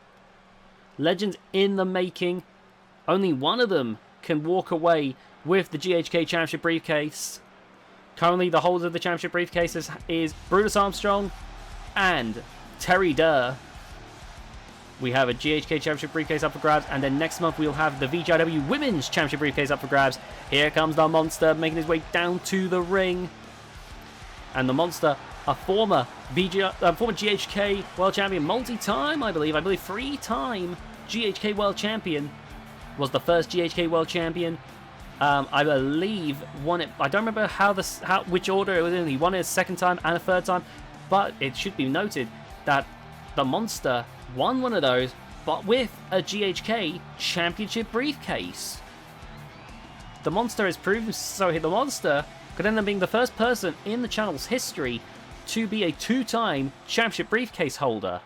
Legends in the making. Only one of them can walk away with the GHK Championship briefcase. Currently, the holder of the Championship briefcase is Brutus Armstrong and Terry Durr. We have a GHK Championship briefcase up for grabs, and then next month we'll have the VGIW Women's Championship briefcase up for grabs. Here comes the Monster, making his way down to the ring. And the Monster, a former GHK World Champion, multi-time, I believe 3-time GHK World Champion, was the first GHK World Champion. I believe won it. I don't remember which order it was in. He won it a second time and a third time, but it should be noted that the Monster won one of those, but with a GHK Championship briefcase. The Monster has proven so. The Monster could end up being the first person in the channel's history to be a 2-time Championship briefcase holder.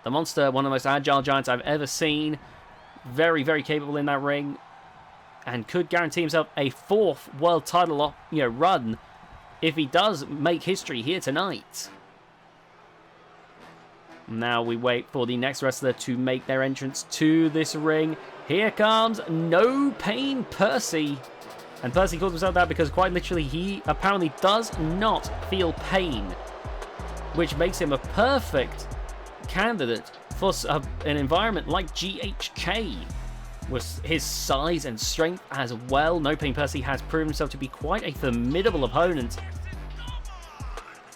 The Monster, one of the most agile giants I've ever seen. Very, very capable in that ring, and could guarantee himself a 4th world title run if he does make history here tonight. Now we wait for the next wrestler to make their entrance to this ring. Here comes No Pain Percy. And Percy calls himself that because quite literally he apparently does not feel pain, which makes him a perfect candidate for an environment like GHK. With his size and strength as well, No Pain Percy has proven himself to be quite a formidable opponent.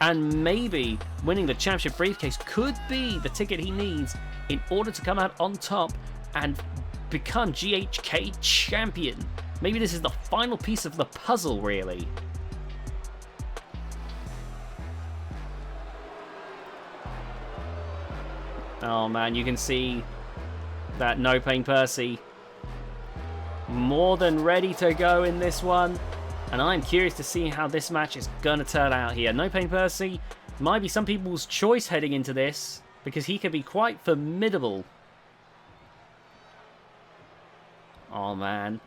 And maybe winning the championship briefcase could be the ticket he needs in order to come out on top and become GHK champion. Maybe this is the final piece of the puzzle, really. Oh man, you can see that No Pain Percy more than ready to go in this one. And I'm curious to see how this match is going to turn out here. No Pain Percy might be some people's choice heading into this, because he can be quite formidable. Oh man,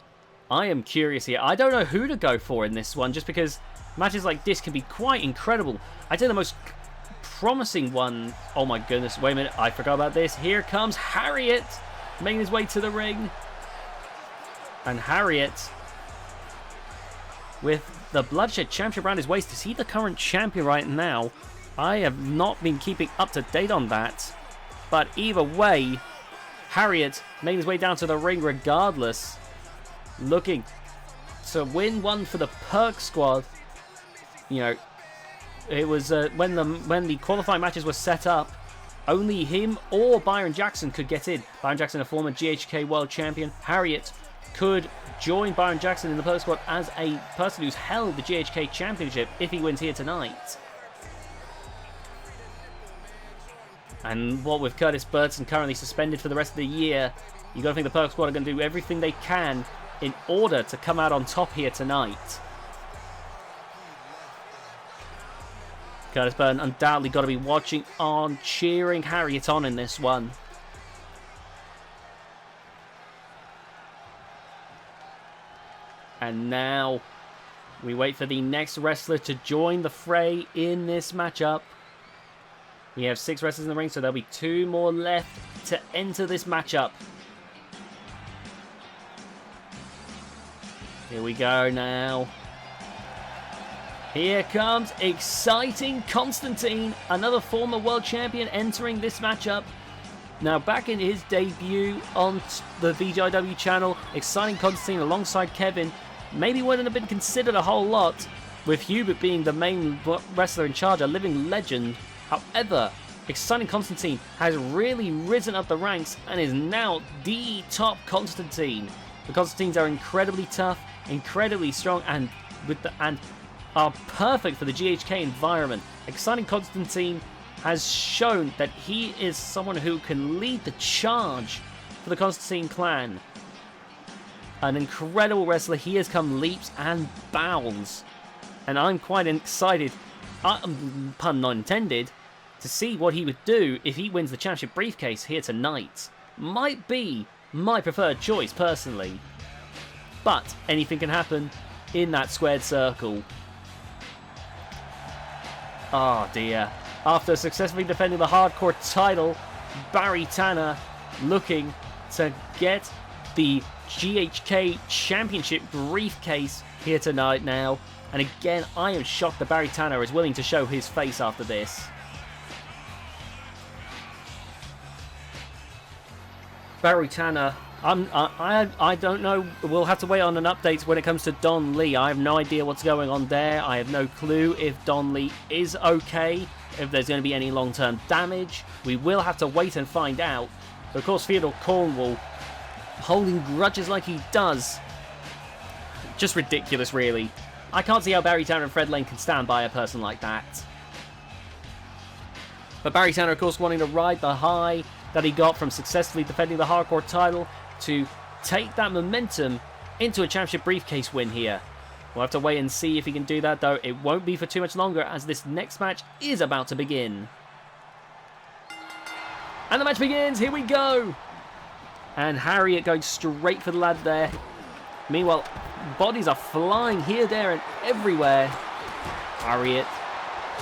I am curious here. I don't know who to go for in this one, just because matches like this can be quite incredible. I think the most promising one... Oh my goodness, wait a minute, I forgot about this. Here comes Harriet, making his way to the ring. And Harriet, with the Bloodshed Championship around his waist, is he the current champion right now? I have not been keeping up to date on that. But either way, Harriet making his way down to the ring regardless. Looking to win one for the Perk Squad. You know, it was when the qualifying matches were set up, only him or Byron Jackson could get in. Byron Jackson, a former GHK World Champion. Harriet could join Byron Jackson in the Perk Squad as a person who's held the GHK Championship if he wins here tonight. And what with Curtis Burton currently suspended for the rest of the year, you got to think the Perk Squad are going to do everything they can in order to come out on top here tonight. Curtis Burton undoubtedly got to be watching on, cheering Harriet on in this one. And now we wait for the next wrestler to join the fray in this matchup. We have 6 wrestlers in the ring, so there'll be 2 more left to enter this matchup. Here we go now. Here comes Exciting Constantine, another former world champion entering this matchup. Now, back in his debut on the VGIW channel, exciting Constantine alongside Kevin maybe wouldn't have been considered a whole lot, with Hubert being the main wrestler in charge, a living legend. However, exciting Constantine has really risen up the ranks and is now the top Constantine. The Constantines are incredibly tough, incredibly strong, and are perfect for the GHK environment. Exciting Constantine has shown that he is someone who can lead the charge for the Constantine clan. An incredible wrestler. He has come leaps and bounds. And I'm quite excited, pun not intended, to see what he would do if he wins the championship briefcase here tonight. Might be my preferred choice, personally. But anything can happen in that squared circle. Oh dear. After successfully defending the hardcore title, Barry Tanner looking to get the GHK Championship briefcase here tonight now. And again, I am shocked that Barry Tanner is willing to show his face after this. Barry Tanner, I don't know. We'll have to wait on an update when it comes to Don Lee. I have no idea what's going on there. I have no clue if Don Lee is okay, if there's going to be any long-term damage. We will have to wait and find out. But of course, Theodore Cornwall holding grudges like he does. Just ridiculous, really. I can't see how Barry Tanner and Fred Lane can stand by a person like that. But Barry Tanner, of course, wanting to ride the high that he got from successfully defending the hardcore title to take that momentum into a championship briefcase win here. We'll have to wait and see if he can do that, though. It won't be for too much longer, as this next match is about to begin. And the match begins. Here we go. And Harriet going straight for the ladder there. Meanwhile, bodies are flying here, there, and everywhere. Harriet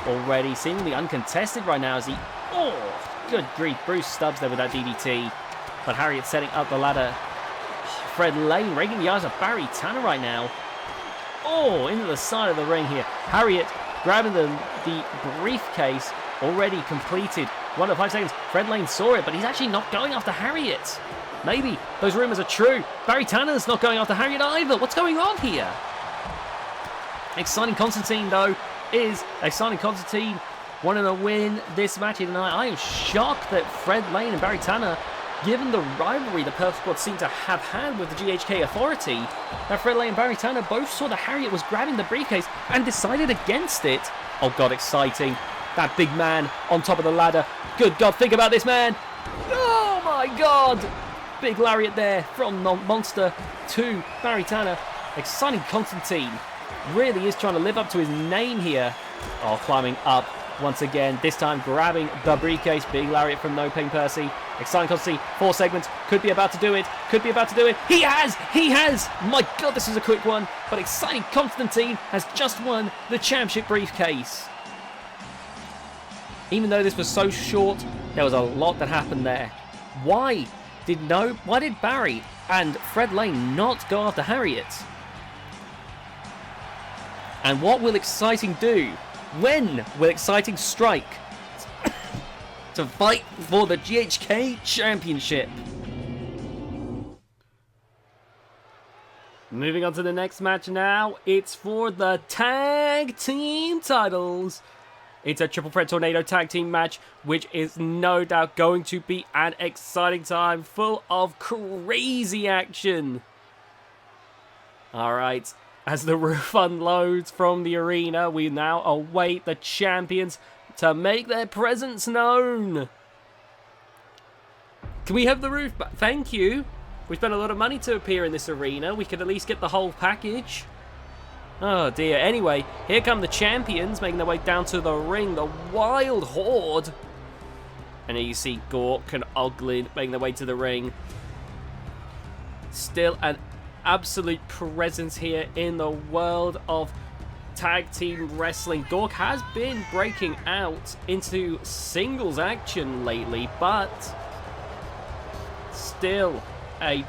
already seemingly uncontested right now as he... Oh, good grief. Bruce Stubbs there with that DDT. But Harriet setting up the ladder. Fred Lane raking the eyes of Barry Tanner right now. Oh, into the side of the ring here. Harriet grabbing the briefcase, already completed. 1 to 5 seconds. Fred Lane saw it, but he's actually not going after Harriet. Maybe those rumours are true. Barry Tanner's not going after Harriet either. What's going on here? Exciting Constantine, though, is exciting Constantine wanting to win this match here tonight. I am shocked that Fred Lane and Barry Tanner, given the rivalry the Perth Squad seem to have had with the GHK Authority, that Fred Lane and Barry Tanner both saw that Harriet was grabbing the briefcase and decided against it. Oh God, exciting. That big man on top of the ladder. Good God, think about this man. Oh my God. Big lariat there from Monster to Barry Tanner. Exciting Constantine really is trying to live up to his name here. Oh, climbing up once again. This time grabbing the briefcase. Big lariat from No Pain Percy. Exciting Constantine. 4 segments. Could be about to do it. Could be about to do it. He has! He has! My God, this was a quick one. But exciting Constantine has just won the championship briefcase. Even though this was so short, there was a lot that happened there. Why did Barry and Fred Lane not go after Harriet? And what will Exciting do? When will Exciting strike to fight for the GHK Championship? Moving on to the next match now. It's for the tag team titles. It's a triple threat tornado tag team match, which is no doubt going to be an exciting time full of crazy action. Alright, as the roof unloads from the arena, we now await the champions to make their presence known. Can we have the roof back? Thank you. We spent a lot of money to appear in this arena. We could at least get the whole package. Oh dear. Anyway, here come the champions making their way down to the ring. The Wild Horde. And here you see Gore and Oglin making their way to the ring. Still an absolute presence here in the world of tag team wrestling. Gore has been breaking out into singles action lately, but still a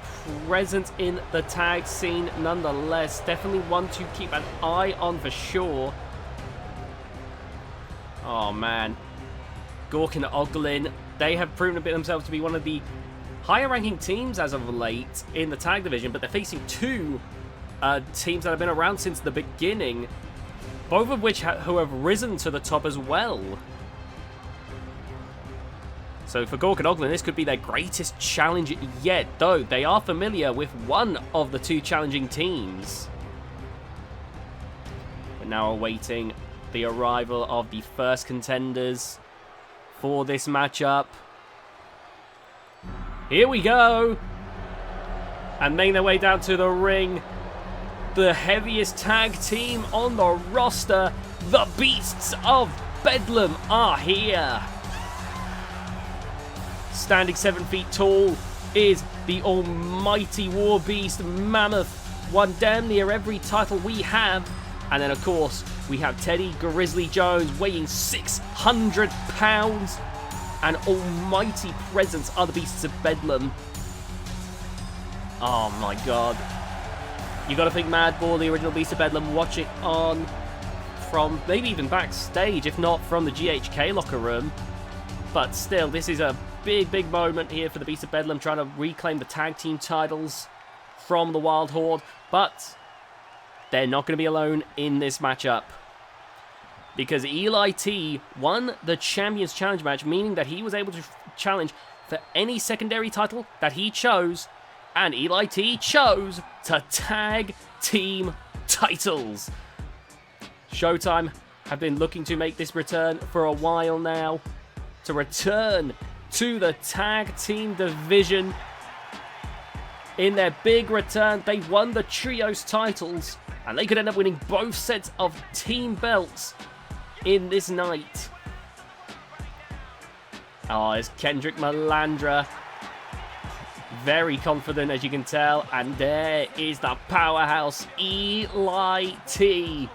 presence in the tag scene nonetheless. Definitely one to keep an eye on for sure. Oh man. Gork and Oglin they have proven themselves to be one of the higher-ranking teams as of late in the tag division, but they're facing two teams that have been around since the beginning, both of which who have risen to the top as well. So for Gore and Oglin, this could be their greatest challenge yet, though they are familiar with one of the two challenging teams. We're now awaiting the arrival of the first contenders for this matchup. Here we go! And making their way down to the ring, the heaviest tag team on the roster, the Beasts of Bedlam, are here. Standing 7 feet tall is the almighty War Beast Mammoth, won damn near every title we have. And then, of course, we have Teddy Grizzly Jones, weighing 600 pounds. An almighty presence are the Beasts of Bedlam. Oh my god. You gotta think Madball, the original Beast of Bedlam, watching on from maybe even backstage, if not from the GHK locker room. But still, this is a big moment here for the Beast of Bedlam, trying to reclaim the tag team titles from the Wild Horde. But they're not going to be alone in this matchup, because Eli T won the Champions Challenge match, meaning that he was able to challenge for any secondary title that he chose, and Eli T chose to tag team titles. Showtime have been looking to make this return for a while now, to return to the tag team division. In their big return, they won the trios titles, and they could end up winning both sets of team belts in this night. Oh, it's Kendrick Malandra. Very confident, as you can tell. And there is the powerhouse Eli T.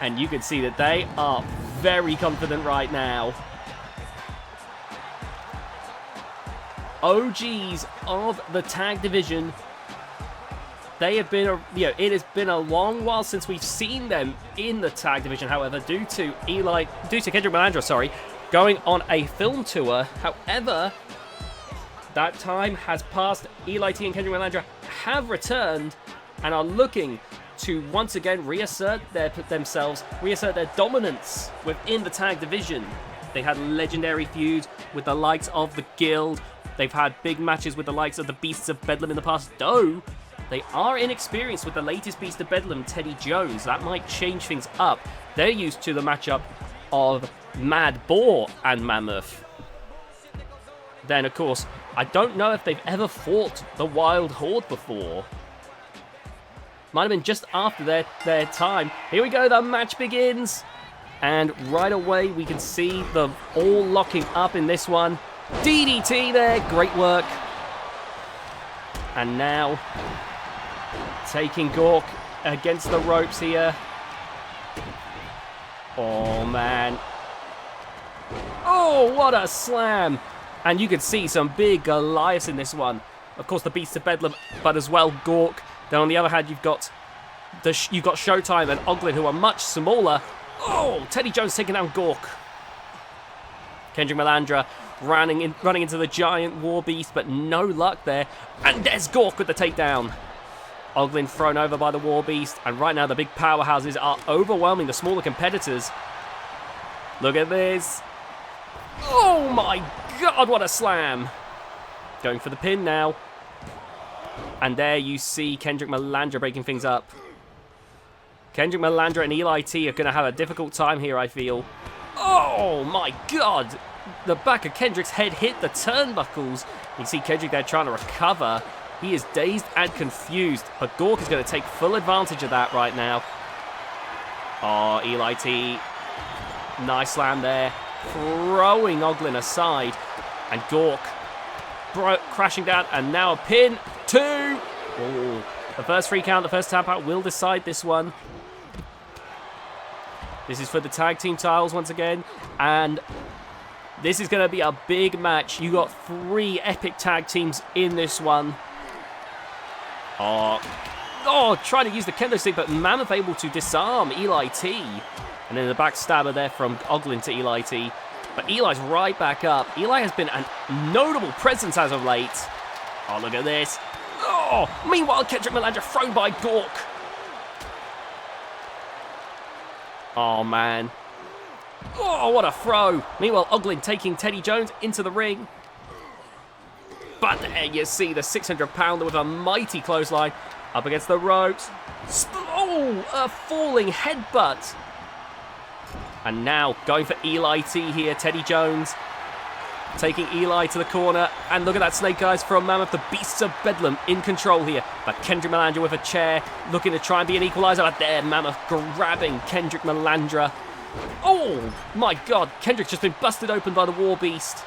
And you can see that they are very confident right now. OGs of the tag division. They have been, it has been a long while since we've seen them in the tag division. However, due to Kendrick Malandra, going on a film tour. However, that time has passed. Eli T and Kendrick Malandra have returned and are looking to once again reassert their dominance within the tag division. They had legendary feuds with the likes of the Guild. They've had big matches with the likes of the Beasts of Bedlam in the past, though they are inexperienced with the latest Beast of Bedlam, Teddy Jones. That might change things up. They're used to the matchup of Mad Boar and Mammoth. Then, of course, I don't know if they've ever fought the Wild Horde before. Might have been just after their time. Here we go, the match begins. And right away, we can see them all locking up in this one. DDT there, great work. And now, taking Gore against the ropes here. Oh, man. Oh, what a slam. And you can see some big Goliaths in this one. Of course, the Beast of Bedlam, but as well Gork. Then on the other hand, you've got Showtime and Oglin, who are much smaller. Oh, Teddy Jones taking down Gork. Kendrick Malandra running into the giant War Beast, but no luck there. And there's Gork with the takedown. Oglin thrown over by the War Beast, and right now the big powerhouses are overwhelming the smaller competitors. Look at this. Oh my god, what a slam. Going for the pin now. And there you see Kendrick Malandra breaking things up. Kendrick Malandra and Eli T are going to have a difficult time here, I feel. Oh my god. The back of Kendrick's head hit the turnbuckles. You can see Kendrick there trying to recover. He is dazed and confused, but Gork is going to take full advantage of that right now. Oh, Eli T. Nice slam there. Throwing Oglin aside. And Gork crashing down, and now a pin. 2. Oh, the first 3 count, the first tap out will decide this one. This is for the tag team titles once again, and this is going to be a big match. You got 3 epic tag teams in this one. Oh, trying to use the kendo stick, but Mammoth able to disarm Eli T. And then the backstabber there from Oglin to Eli T. But Eli's right back up. Eli has been a notable presence as of late. Oh, look at this. Oh, meanwhile, Kendrick Melandra thrown by Gore. Oh, man. Oh, what a throw. Meanwhile, Oglin taking Teddy Jones into the ring. But there you see the 600-pounder with a mighty clothesline up against the ropes. Oh, a falling headbutt. And now going for Eli T here, Teddy Jones taking Eli to the corner. And look at that snake eyes from Mammoth. The Beasts of Bedlam in control here. But Kendrick Melandra with a chair, looking to try and be an equalizer. But there, Mammoth grabbing Kendrick Melandra. Oh, my God. Kendrick's just been busted open by the War Beast.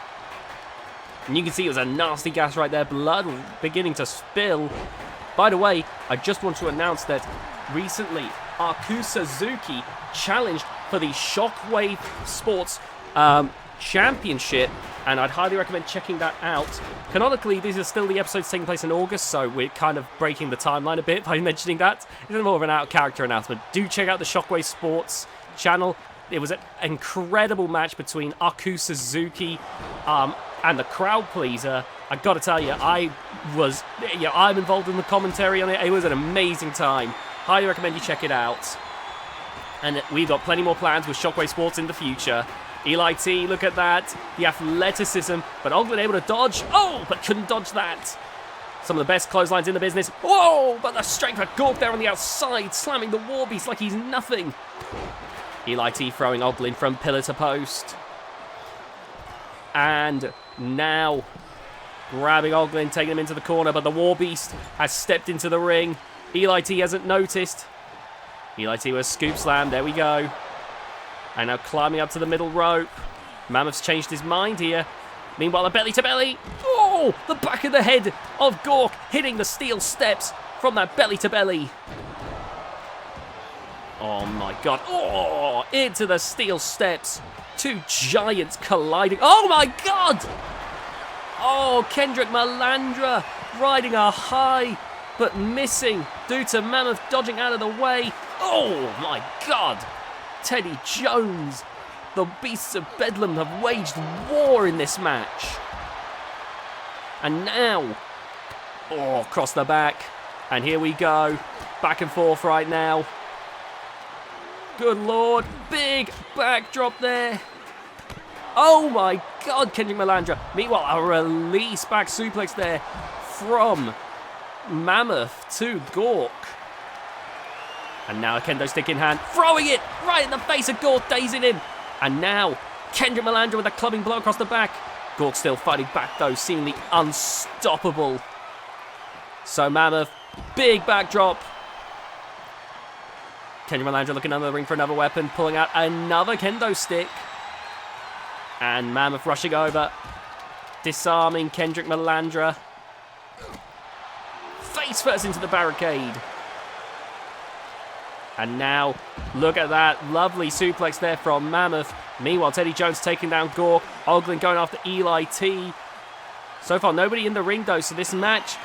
And you can see it was a nasty gas right there. Blood beginning to spill. By the way, I just want to announce that recently, Aku Suzuki challenged for the Shockwave Sports Championship, and I'd highly recommend checking that out. Canonically, these are still the episodes taking place in August, so we're kind of breaking the timeline a bit by mentioning that. It's more of an out-character announcement. Do check out the Shockwave Sports channel. It was an incredible match between Aku Suzuki and the crowd pleaser. I gotta tell you, I'm involved in the commentary on it. It was an amazing time. Highly recommend you check it out. And we've got plenty more plans with Shockwave Sports in the future. Eli T, look at that. The athleticism, but Oglin able to dodge. Oh, but couldn't dodge that. Some of the best clotheslines in the business. Whoa, but the strength of Gore there on the outside, slamming the War Beast like he's nothing. Eli T throwing Oglin from pillar to post. And now grabbing Oglin, taking him into the corner, but the War Beast has stepped into the ring. Eli T hasn't noticed. Eli T with a scoop slam, there we go. And now climbing up to the middle rope. Mammoth's changed his mind here. Meanwhile, a belly to belly. Oh, the back of the head of Gore hitting the steel steps from that belly to belly. Oh my God. Oh, into the steel steps. Two giants colliding. Oh my God. Oh, Kendrick Melandra riding a high, but missing due to Mammoth dodging out of the way. Oh my God. Teddy Jones. The Beasts of Bedlam have waged war in this match. And now, oh, across the back. And here we go. Back and forth right now. Good Lord. Big backdrop there. Oh my God, Kendrick Melandra. Meanwhile, a release back suplex there from Mammoth to Gore. And now a kendo stick in hand, throwing it right in the face of Gore, dazing him. And now Kendrick Melandra with a clubbing blow across the back. Gore still fighting back though, seemingly unstoppable. So Mammoth, big backdrop. Kendrick Melandra looking under the ring for another weapon, pulling out another kendo stick. And Mammoth rushing over, disarming Kendrick Melandra. Face first into the barricade. And now, look at that lovely suplex there from Mammoth. Meanwhile, Teddy Jones taking down Gore. Oglin going after Eli T. So far, nobody in the ring though, so this match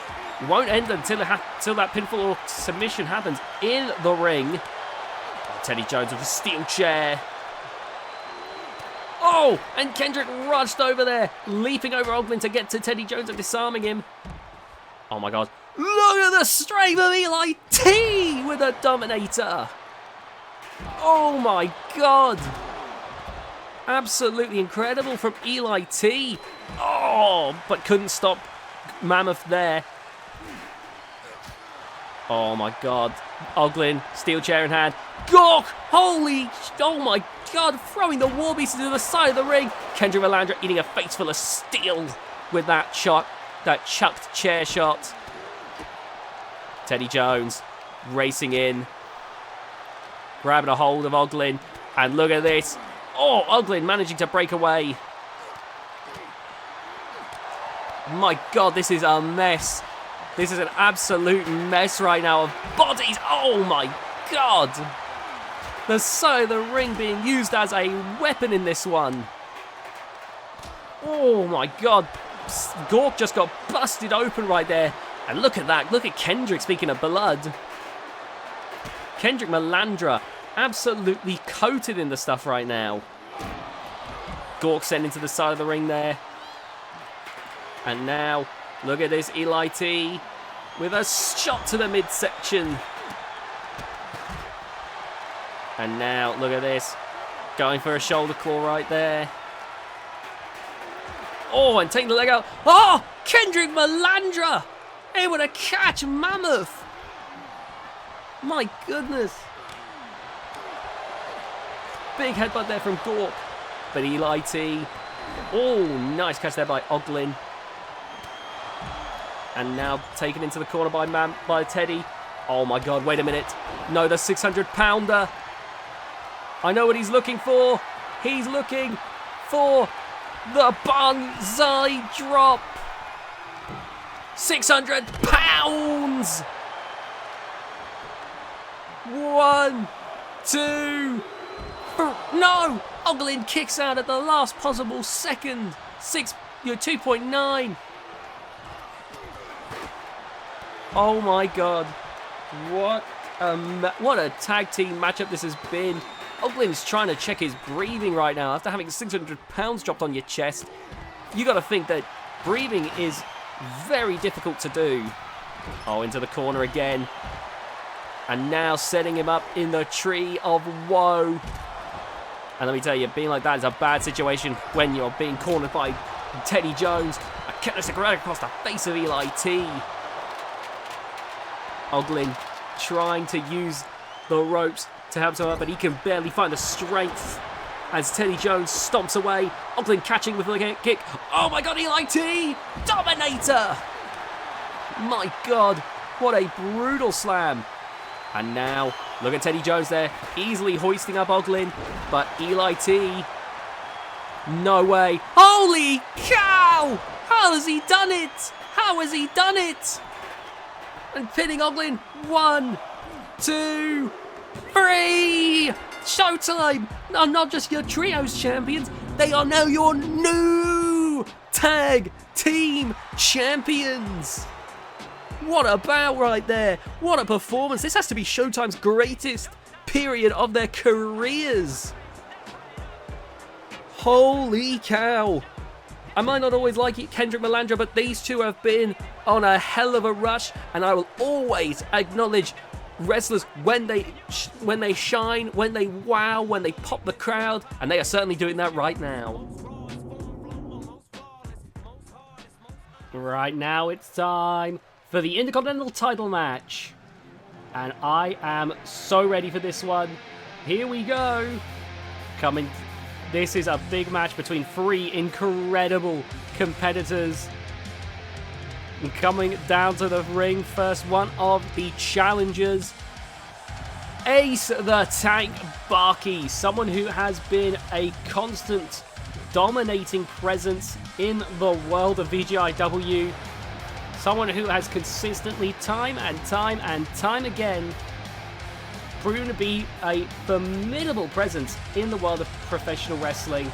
won't end until that pinfall or submission happens in the ring. Teddy Jones with a steel chair. Oh, and Kendrick rushed over there, leaping over Oglin to get to Teddy Jones and disarming him. Oh my God. Look at the strength of Eli T with a Dominator. Oh my God. Absolutely incredible from Eli T. Oh, but couldn't stop Mammoth there. Oh my God. Oglin, steel chair in hand. Gore! Holy, oh my God, throwing the War Beast into the side of the ring. Kendrick Melandra eating a face full of steel with that shot, that chucked chair shot. Teddy Jones racing in, grabbing a hold of Oglin, and look at this. Oh, Oglin managing to break away. My God, this is a mess. This is an absolute mess right now of bodies. Oh my God. The side of the ring being used as a weapon in this one. Oh my God. Gore just got busted open right there. And look at that. Look at Kendrick, speaking of blood. Kendrick Melandra absolutely coated in the stuff right now. Gore sent into the side of the ring there. And now, look at this Eli T with a shot to the midsection. And now, look at this. Going for a shoulder claw right there. Oh, and taking the leg out. Oh, Kendrick Melandra able to catch Mammoth. My goodness. Big headbutt there from Gore. But Eli T. Oh, nice catch there by Oglin. And now taken into the corner by Teddy. Oh my god, wait a minute. No, the 600-pounder. I know what he's looking for. He's looking for the Banzai drop. 600 pounds. 1, 2. No! Oglin kicks out at the last possible second. 2.9. Oh my god. What a tag team matchup this has been. Oglin's trying to check his breathing right now after having 600 pounds dropped on your chest. You got to think that breathing is very difficult to do. Oh, into the corner again. And now setting him up in the tree of woe. And let me tell you, being like that is a bad situation when you're being cornered by Teddy Jones. A Kettlestick right across the face of Eli T. Oglin trying to use the ropes to help him up, but he can barely find the strength as Teddy Jones stomps away. Oglin catching with a kick. Oh my god, Eli T! Dominator! My god, what a brutal slam. And now, look at Teddy Jones there, easily hoisting up Oglin, but Eli T, no way. Holy cow! How has he done it? How has he done it? And pinning Oglin. 1, 2, 3. Showtime! Are not just your trios champions, they are now your new tag team champions. What a bout right there. What a performance. This has to be Showtime's greatest period of their careers. Holy cow. I might not always like it, Kendrick Melandra, but these two have been on a hell of a rush, and I will always acknowledge wrestlers when they shine, when they wow, when they pop the crowd, and they are certainly doing that right now. Right now it's time for the Intercontinental title match. And I am so ready for this one. Here we go. This is a big match between 3 incredible competitors. And coming down to the ring, first one of the challengers. Ace the Tank Bakke, someone who has been a constant dominating presence in the world of VGIW. Someone who has consistently, time and time again, proven to be a formidable presence in the world of professional wrestling.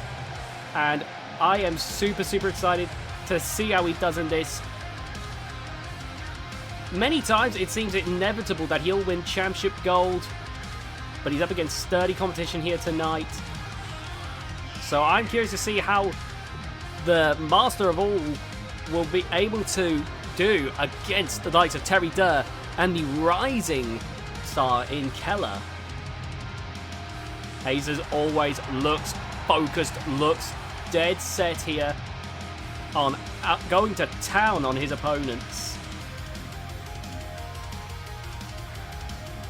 And I am super excited to see how he does in this. Many times it seems inevitable that he'll win championship gold, but he's up against sturdy competition here tonight. So I'm curious to see how the master of all will be able to do against the likes of Terry Durr and the rising star in Keller. Ace as always looks focused, looks dead set here on going to town on his opponents.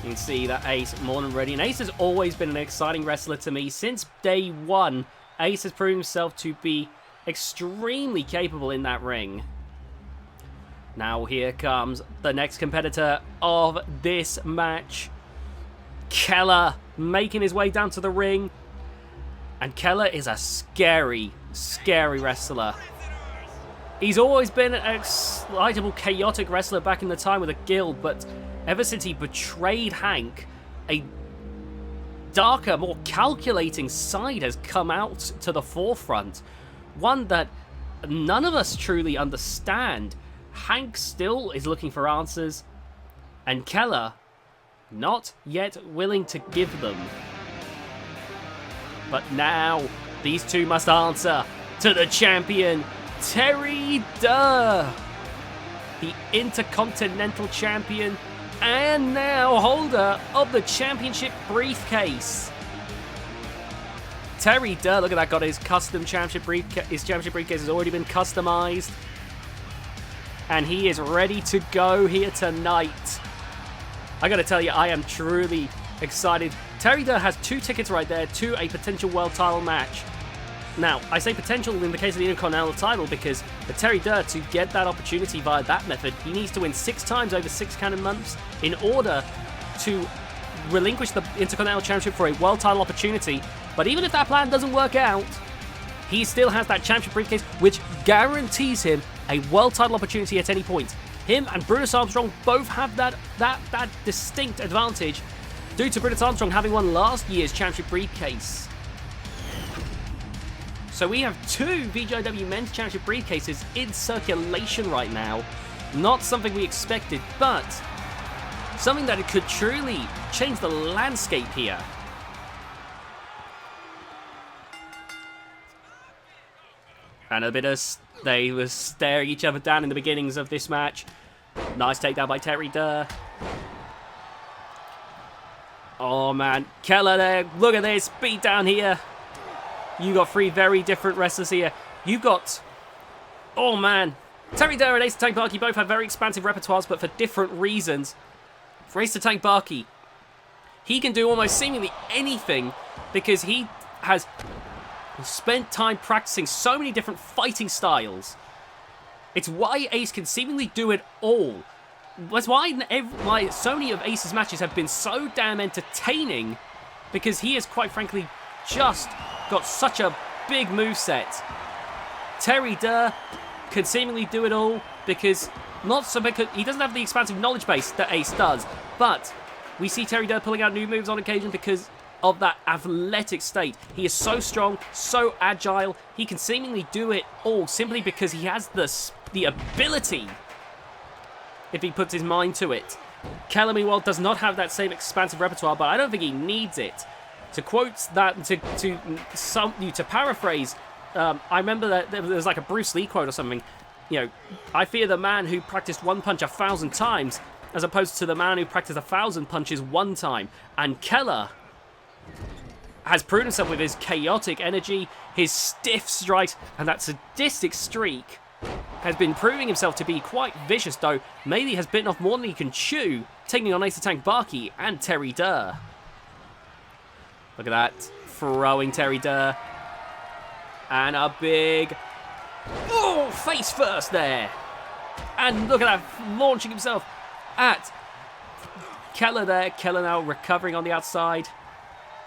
You can see that Ace more than ready, and Ace has always been an exciting wrestler to me since day one. Ace has proven himself to be extremely capable in that ring. Now here comes the next competitor of this match. Keller making his way down to the ring. And Keller is a scary wrestler. He's always been an excitable, chaotic wrestler back in the time with the Guild, but ever since he betrayed Hank, a darker, more calculating side has come out to the forefront. One that none of us truly understand. Hank still is looking for answers, and Keller not yet willing to give them. But now, These two must answer to the champion, Terry Durr, the Intercontinental Champion and now holder of the championship briefcase. Terry Durr, look at that, got his custom championship briefcase. His championship briefcase has already been customized. And he is ready to go here tonight. I gotta tell you, I am truly excited. Terry Durr has 2 tickets right there to a potential world title match. Now, I say potential in the case of the Intercontinental title because for Terry Durr to get that opportunity via that method, he needs to win 6 times over 6 calendar months in order to relinquish the Intercontinental Championship for a world title opportunity. But even if that plan doesn't work out, he still has that championship briefcase, which guarantees him a world title opportunity at any point. Him and Brutus Armstrong both have that distinct advantage due to Brutus Armstrong having won last year's championship briefcase. So we have 2 VGIW men's championship briefcases in circulation right now. Not something we expected, but something that could truly change the landscape here. And a bit of... They were staring each other down in the beginnings of this match. Nice takedown by Terry Durr. Oh, man. Keller there. Look at this. Beat down here. You got 3 very different wrestlers here. You got... Oh, man. Terry Durr and Ace the Tank Bakke both have very expansive repertoires, but for different reasons. For Ace the Tank Bakke, he can do almost seemingly anything because he has spent time practicing so many different fighting styles. It's why Ace can seemingly do it all. That's why so many of Ace's matches have been so damn entertaining, because he has, quite frankly, just got such a big moveset. Terry Durr can seemingly do it all because he doesn't have the expansive knowledge base that Ace does, but we see Terry Durr pulling out new moves on occasion because of that athletic state. He is so strong, so agile, he can seemingly do it all simply because he has the ability if he puts his mind to it. Keller, meanwhile, does not have that same expansive repertoire, but I don't think he needs it. To quote that, to paraphrase, I remember that there was like a Bruce Lee quote or something. You know, I fear the man who practiced one punch 1,000 times as opposed to the man who practiced 1,000 punches one time. And Keller has proven himself with his chaotic energy, his stiff strikes, and that sadistic streak has been proving himself to be quite vicious, though maybe has bitten off more than he can chew, taking on Ace the Tank Bakke and Terry Durr. Look at that, throwing Terry Durr. And a big... Oh, face first there. And look at that, launching himself at Keller there. Keller now recovering on the outside.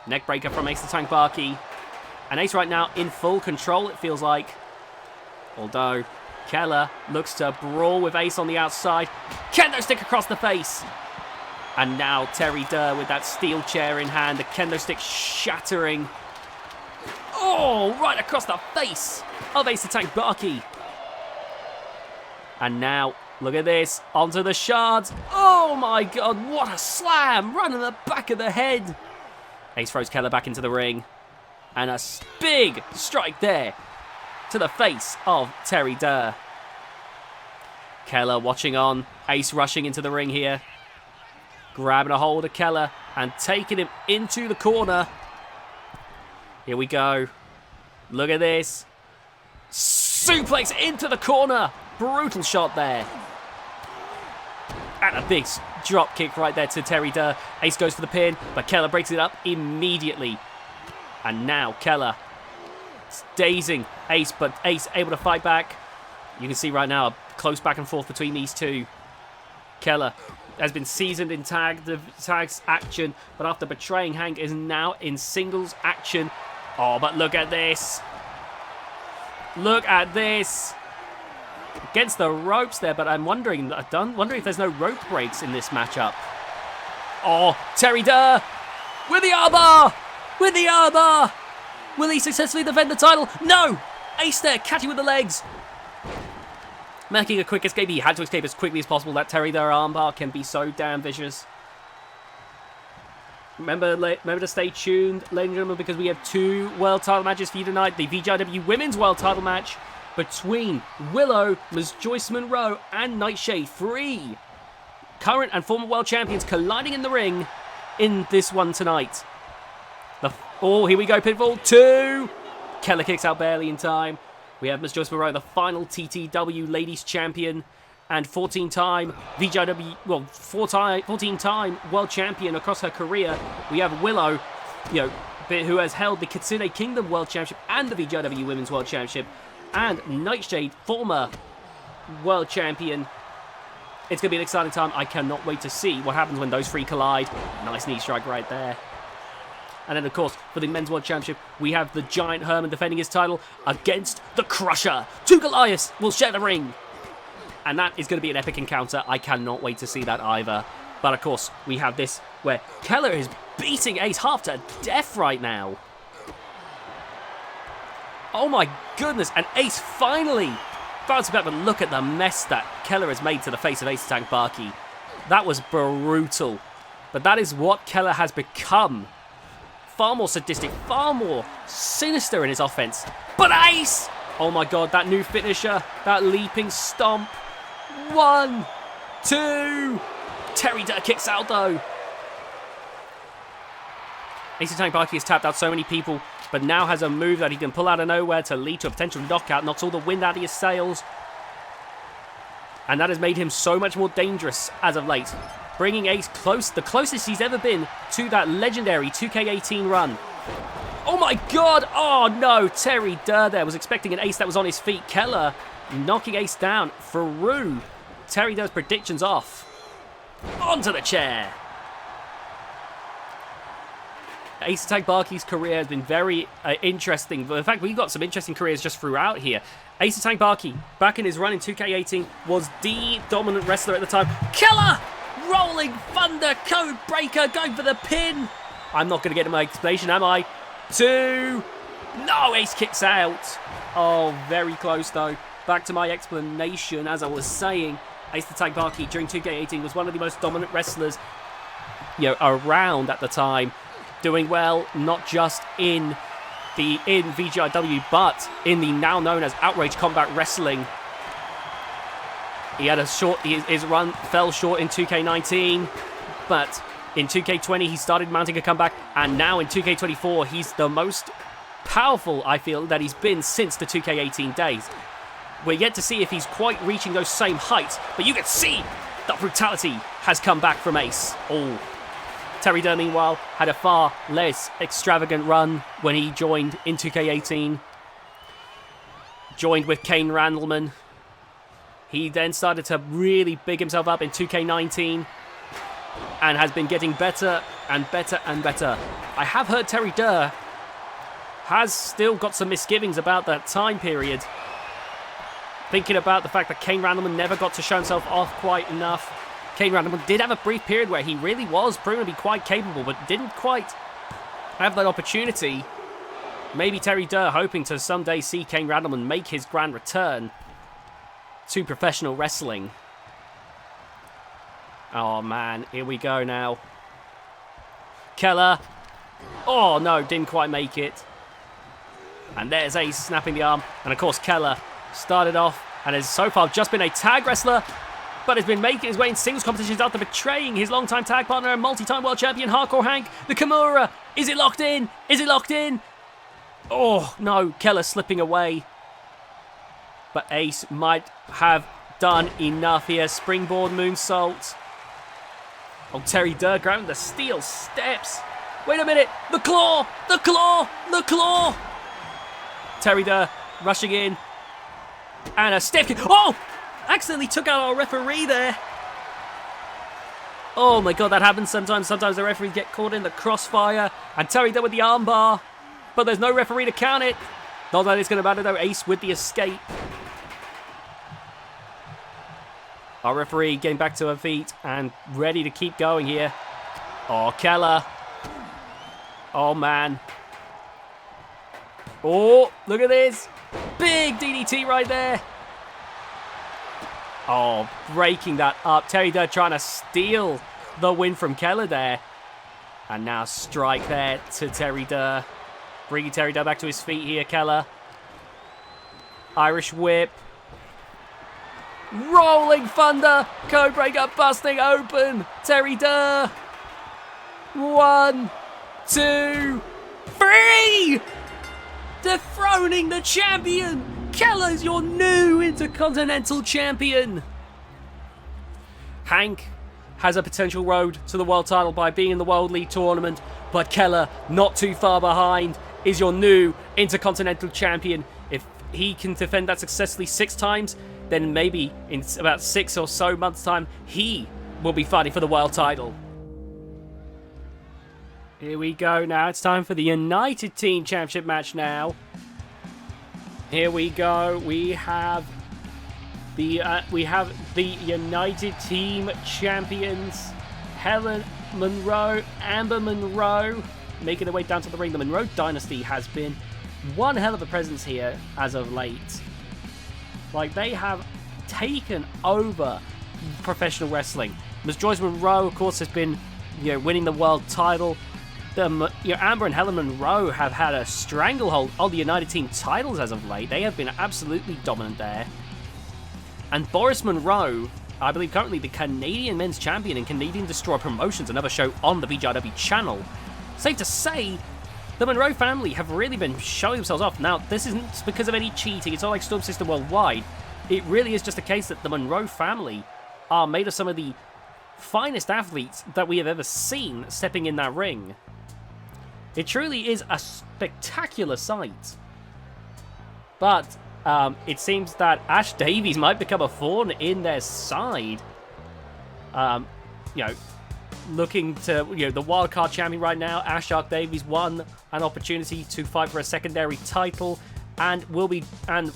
Neckbreaker from Ace the Tank Bakke. And Ace right now in full control, it feels like. Although Keller looks to brawl with Ace on the outside. Kendo stick across the face. And now Terry Durr with that steel chair in hand. The kendo stick shattering. Oh, right across the face of Ace the Tank Bakke. And now, look at this. Onto the shards. Oh my god, what a slam. Right in the back of the head. Ace throws Keller back into the ring. And a big strike there to the face of Terry Durr. Keller watching on. Ace rushing into the ring here. Grabbing a hold of Keller and taking him into the corner. Here we go. Look at this. Suplex into the corner. Brutal shot there. And a big drop kick right there to Terry Durr. Ace goes for the pin, but Keller breaks it up immediately. And now Keller dazing Ace, but Ace able to fight back. You can see right now a close back and forth between these two. Keller has been seasoned in tags action, but after betraying Hank is now in singles action. Oh, but look at this. Look at this. Against the ropes there, but I'm wondering if there's no rope breaks in this matchup. Oh, Terry Durr with the armbar! With the armbar! Will he successfully defend the title? No! Ace there, catching with the legs. Making a quick escape. He had to escape as quickly as possible. That Terry Durr armbar can be so damn vicious. Remember to stay tuned, ladies and gentlemen, because we have 2 world title matches for you tonight. The VGIW Women's World Title match between Willow, Ms. Joyce Monroe, and Nightshade. 3 current and former world champions colliding in the ring in this one tonight. Here we go, pinfall. 2. Keller kicks out barely in time. We have Ms. Joyce Monroe, the final TTW Ladies Champion and 14-time VGIW, 14-time world champion across her career. We have Willow, who has held the Kitsune Kingdom World Championship and the VGIW Women's World Championship, and Nightshade, former world champion. It's going to be an exciting time. I cannot wait to see what happens when those 3 collide. Nice knee strike right there. And then, of course, for the Men's World Championship, we have the Giant Herman defending his title against the Crusher. 2 Goliaths will share the ring. And that is going to be an epic encounter. I cannot wait to see that either. But, of course, we have this where Keller is beating Ace half to death right now. Oh, my goodness. And Ace finally bounces back, but look at the mess that Keller has made to the face of Ace Tank Bakke. That was brutal. But that is what Keller has become. Far more sadistic, far more sinister in his offense. But Ace! Oh my god, that new finisher, that leaping stomp. 1, 2. Terry Durr kicks out though. Ace Tank Bakke has tapped out so many people, but now has a move that he can pull out of nowhere to lead to a potential knockout. Knocks all the wind out of his sails. And that has made him so much more dangerous as of late. Bringing Ace close, the closest he's ever been to that legendary 2K18 run. Oh my god! Oh no! Terry Durr there was expecting an Ace that was on his feet. Keller knocking Ace down through Terry Durr's predictions off. Onto the chair. Ace Tank Bakke's career has been very interesting. In fact, we've got some interesting careers just throughout here. Ace Tank Bakke, back in his run in 2K18, was the dominant wrestler at the time. Keller! Rolling Thunder, Code Breaker, going for the pin. I'm not going to get my explanation, am I? 2. No, Ace kicks out. Oh, very close though. Back to my explanation, as I was saying, Ace Tank Bakke during 2K18 was one of the most dominant wrestlers, around at the time. Doing well, not just in VGIW, but in the now known as Outrage Combat Wrestling. He had his run fell short in 2K19, but in 2K20 he started mounting a comeback, and now in 2K24 he's the most powerful, I feel, that he's been since the 2K18 days. We're yet to see if he's quite reaching those same heights, but you can see that brutality has come back from Ace. Oh, Terry Durr, meanwhile, had a far less extravagant run when he joined in 2K18. Joined with Kane Randleman. He then started to really big himself up in 2K19 and has been getting better and better and better. I have heard Terry Durr has still got some misgivings about that time period. Thinking about the fact that Kane Randleman never got to show himself off quite enough. Kane Randleman did have a brief period where he really was proven to be quite capable, but didn't quite have that opportunity. Maybe Terry Durr hoping to someday see Kane Randleman make his grand return to professional wrestling. Oh man, here we go now. Keller. Oh no, didn't quite make it. And there's Ace snapping the arm. And of course Keller started off and has so far just been a tag wrestler, but has been making his way in singles competitions after betraying his longtime tag partner and multi-time world champion Hardcore Hank. The Kimura. Is it locked in? Is it locked in? Oh no, Keller slipping away. But Ace might have done enough here. Springboard moonsault. Oh, Terry Durr grabbing the steel steps. Wait a minute. The claw. The claw. The claw. Terry Durr rushing in. And a step kick. Oh! Accidentally took out our referee there. Oh my god, that happens sometimes. Sometimes the referees get caught in the crossfire. And Terry Durr with the armbar. But there's no referee to count it. Not that it's going to matter though. Ace with the escape. Our referee getting back to her feet and ready to keep going here. Oh, Keller. Oh, man. Oh, look at this. Big DDT right there. Oh, breaking that up. Terry Durr trying to steal the win from Keller there. And now strike there to Terry Durr. Bringing Terry Durr back to his feet here, Keller. Irish whip. Rolling Thunder. Codebreaker busting open. Terry Durr. 1, 2, 3. Dethroning the champion. Keller's your new Intercontinental Champion. Hank has a potential road to the world title by being in the World League Tournament, but Keller, not too far behind, is your new Intercontinental Champion. If he can defend that successfully 6 times, then maybe in about 6 or so months' time, he will be fighting for the world title. Here we go now. It's time for the United Team Championship match now. Here we go. We have the United Team Champions, Helen Monroe, Amber Monroe, making their way down to the ring. The Monroe Dynasty has been one hell of a presence here as of late. Like, they have taken over professional wrestling. Ms. Joyce Monroe, of course, has been, winning the world title. Amber and Helen Monroe have had a stranglehold on the United Team titles as of late. They have been absolutely dominant there. And Boris Monroe, I believe currently the Canadian Men's Champion in Canadian Destroyer Promotions, another show on the VGIW channel. Safe to say, the Monroe family have really been showing themselves off. Now, this isn't because of any cheating. It's not like Storm System Worldwide. It really is just a case that the Monroe family are made of some of the finest athletes that we have ever seen stepping in that ring. It truly is a spectacular sight. But it seems that Ash Davies might become a thorn in their side. Looking to, the wildcard champion right now, Ash Davies won an opportunity to fight for a secondary title and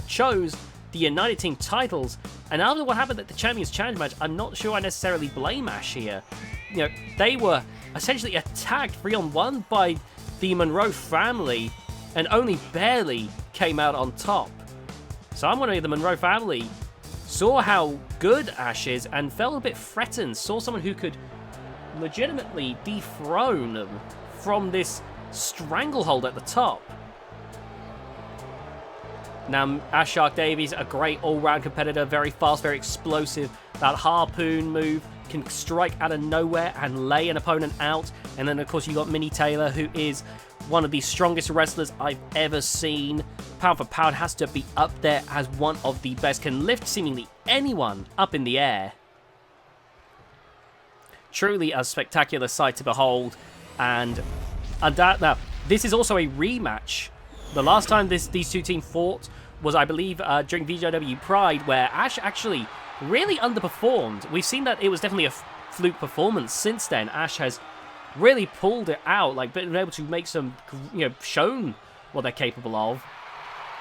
chose the United Team titles. And after what happened at the Champions Challenge match, I'm not sure I necessarily blame Ash here. They were essentially attacked 3-on-1 by the Monroe family and only barely came out on top. So I'm wondering if the Monroe family saw how good Ash is and felt a bit threatened, saw someone who could legitimately dethrone them from this stranglehold at the top. Now, Ash Davies, a great all-round competitor, very fast, very explosive. That harpoon move can strike out of nowhere and lay an opponent out. And then, of course, you got Minnie Taylor, who is one of the strongest wrestlers I've ever seen. Pound for pound has to be up there as one of the best. Can lift seemingly anyone up in the air. Truly a spectacular sight to behold. And now, this is also a rematch. The last time these two teams fought was, I believe, during VGIW Pride, where Ash actually really underperformed. We've seen that it was definitely a fluke performance. Since then, Ash has really pulled it out, like been able to make some, shown what they're capable of.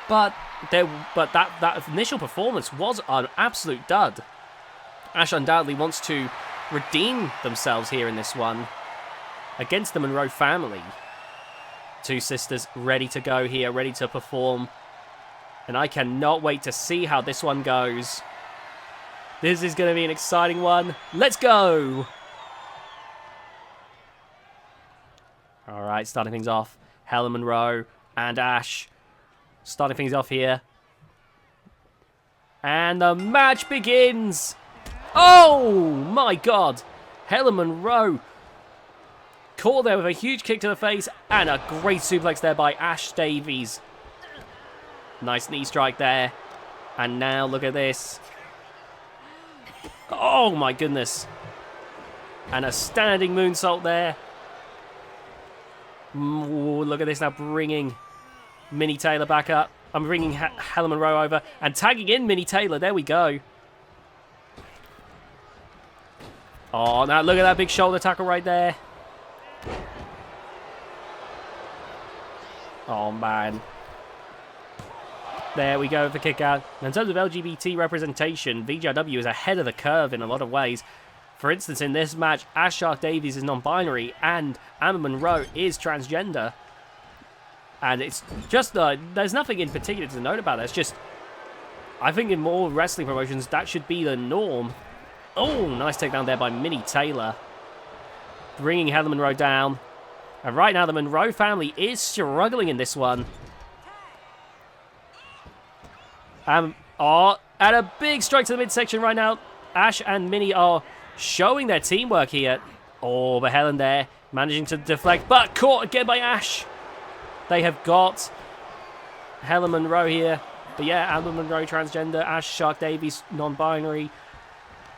But that initial performance was an absolute dud. Ash undoubtedly wants to redeem themselves here in this one against the Monroe family. Two sisters ready to go here, ready to perform. And I cannot wait to see how this one goes. This is going to be an exciting one. Let's go! Alright, starting things off. Helen Monroe and Ash starting things off here. And the match begins! Oh my god! Helen Monroe caught there with a huge kick to the face and a great suplex there by Ash Davies. Nice knee strike there. And now look at this. Oh my goodness. And a standing moonsault there. Ooh, look at this now, bringing Minnie Taylor back up. I'm bringing Helen Monroe over and tagging in Minnie Taylor. There we go. Oh, now look at that big shoulder tackle right there. Oh, man. There we go for kick out. In terms of LGBT representation, VGIW is ahead of the curve in a lot of ways. For instance, in this match, Ash Davies is non-binary and Amber Monroe is transgender. And it's just, there's nothing in particular to note about that. It's just, I think in more wrestling promotions, that should be the norm. Oh, nice takedown there by Minnie Taylor. Bringing Helen Monroe down. And right now, the Monroe family is struggling in this one. And a big strike to the midsection right now. Ash and Minnie are showing their teamwork here. Oh, but Helen there, managing to deflect, but caught again by Ash. They have got Helen Monroe here. But yeah, Amber Monroe, transgender, Ash Shark Davies, non-binary.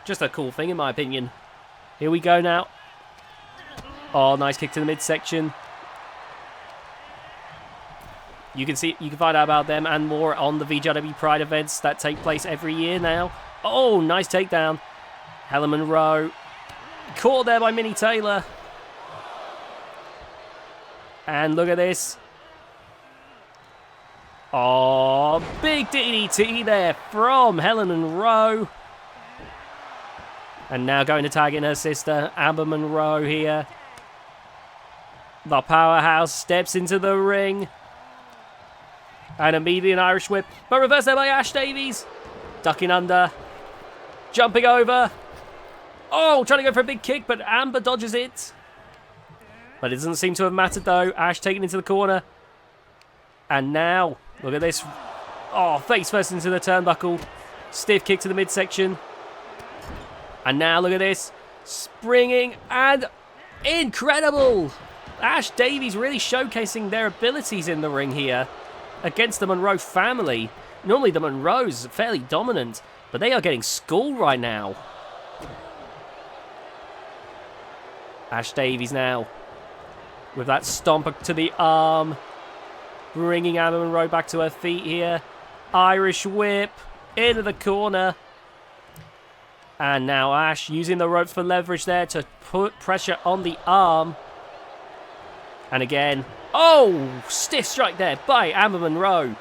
Just a cool thing in my opinion. Here we go now. Oh, nice kick to the midsection. You can find out about them and more on the VGIW Pride events that take place every year now. Oh, nice takedown. Helen Monroe caught there by Minnie Taylor. And look at this. Oh, big DDT there from Helen Monroe. And now going to tag in her sister, Amber Monroe here. The powerhouse steps into the ring. And immediately an Irish whip. But reversed there by Ash Davies. Ducking under. Jumping over. Oh, trying to go for a big kick, but Amber dodges it. But it doesn't seem to have mattered though. Ash taken into the corner. And now, look at this. Oh, face first into the turnbuckle. Stiff kick to the midsection. And now look at this. Springing and incredible. Ash Davies really showcasing their abilities in the ring here against the Monroe family. Normally the Monroes are fairly dominant, but they are getting schooled right now. Ash Davies now with that stomper to the arm. Bringing Amber Monroe back to her feet here. Irish whip into the corner. And now Ash using the ropes for leverage there to put pressure on the arm. And again, oh, stiff strike there by Amber Monroe.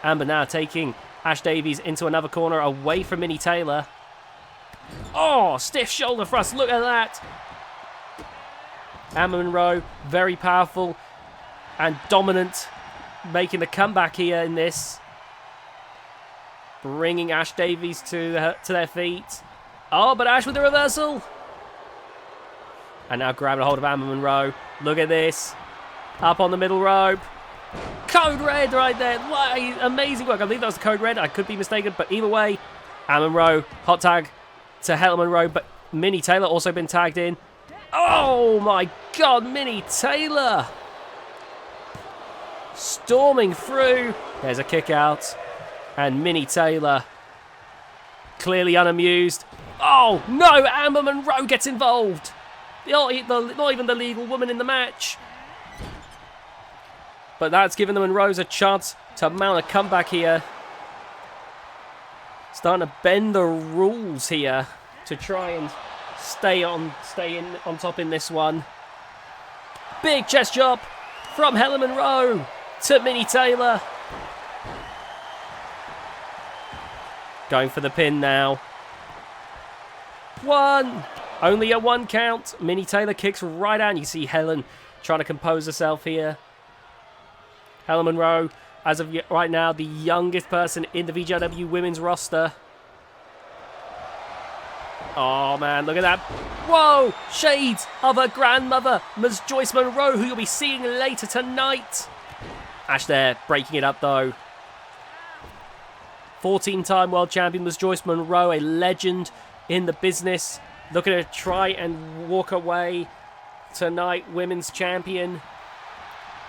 Amber now taking Ash Davies into another corner away from Minnie Taylor. Oh, stiff shoulder thrust, look at that. Amber Monroe, very powerful and dominant, making the comeback here in this. Bringing Ash Davies to their feet. Oh, but Ash with the reversal. And now grabbing a hold of Amber Monroe. Look at this. Up on the middle rope. Code red right there. What amazing work. I believe that was the code red. I could be mistaken, but either way, Amber Monroe, hot tag to Helen Monroe, but Minnie Taylor also been tagged in. Oh my God, Minnie Taylor. Storming through. There's a kick out. And Minnie Taylor clearly unamused. Oh no, Amber Monroe gets involved. Not even the legal woman in the match. But that's given the Monroes a chance to mount a comeback here. Starting to bend the rules here to try and stay on top in this one. Big chest chop from Helen Monroe to Minnie Taylor. Going for the pin now. One. Only a one count. Minnie Taylor kicks right out. And you see Helen trying to compose herself here. Helen Monroe, as of right now, the youngest person in the VGIW women's roster. Oh man, look at that. Whoa! Shades of her grandmother, Ms. Joyce Monroe, who you'll be seeing later tonight. Ash there, breaking it up though. 14-time world champion Ms. Joyce Monroe, a legend in the business. Looking to try and walk away tonight, women's champion.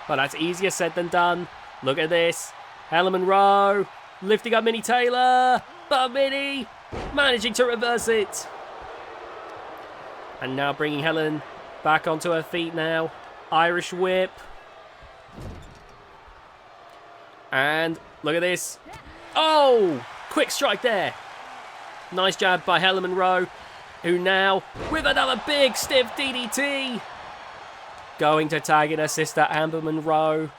But that's easier said than done. Look at this. Helen Monroe lifting up Minnie Taylor. But Minnie managing to reverse it. And now bringing Helen back onto her feet now. Irish whip. And look at this. Oh, quick strike there. Nice jab by Helen Monroe, who now with another big stiff DDT. Going to tag in her sister Amber Monroe.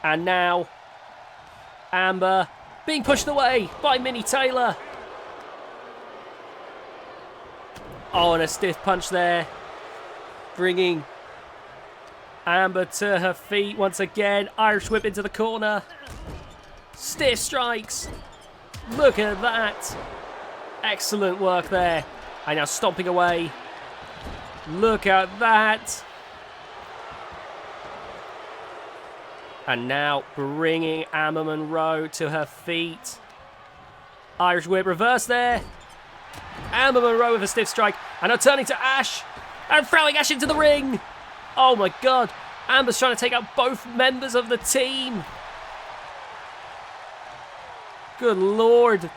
And now Amber being pushed away by Minnie Taylor. Oh, and a stiff punch there. Bringing Amber to her feet once again. Irish whip into the corner. Stiff strikes. Look at that. Excellent work there. And now stomping away. Look at that. And now bringing Amber Monroe to her feet. Irish whip reverse there. Amber Monroe with a stiff strike. And now turning to Ash. And throwing Ash into the ring. Oh my god. Amber's trying to take out both members of the team. Good lord.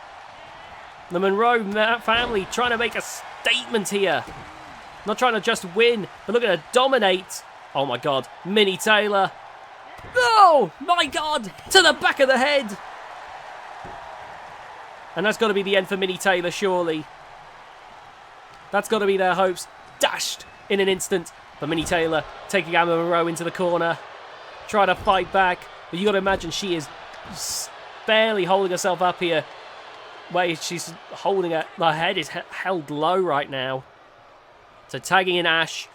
The Monroe family trying to make a statement here. Not trying to just win, but looking to dominate. Oh my god. Minnie Taylor. Oh my god. To the back of the head. And that's got to be the end for Minnie Taylor, surely. That's got to be their hopes. Dashed in an instant. But Minnie Taylor taking Amber Monroe into the corner. Trying to fight back. But you got to imagine she is barely holding herself up here. Where she's holding her head is held low right now. So tagging in Ash,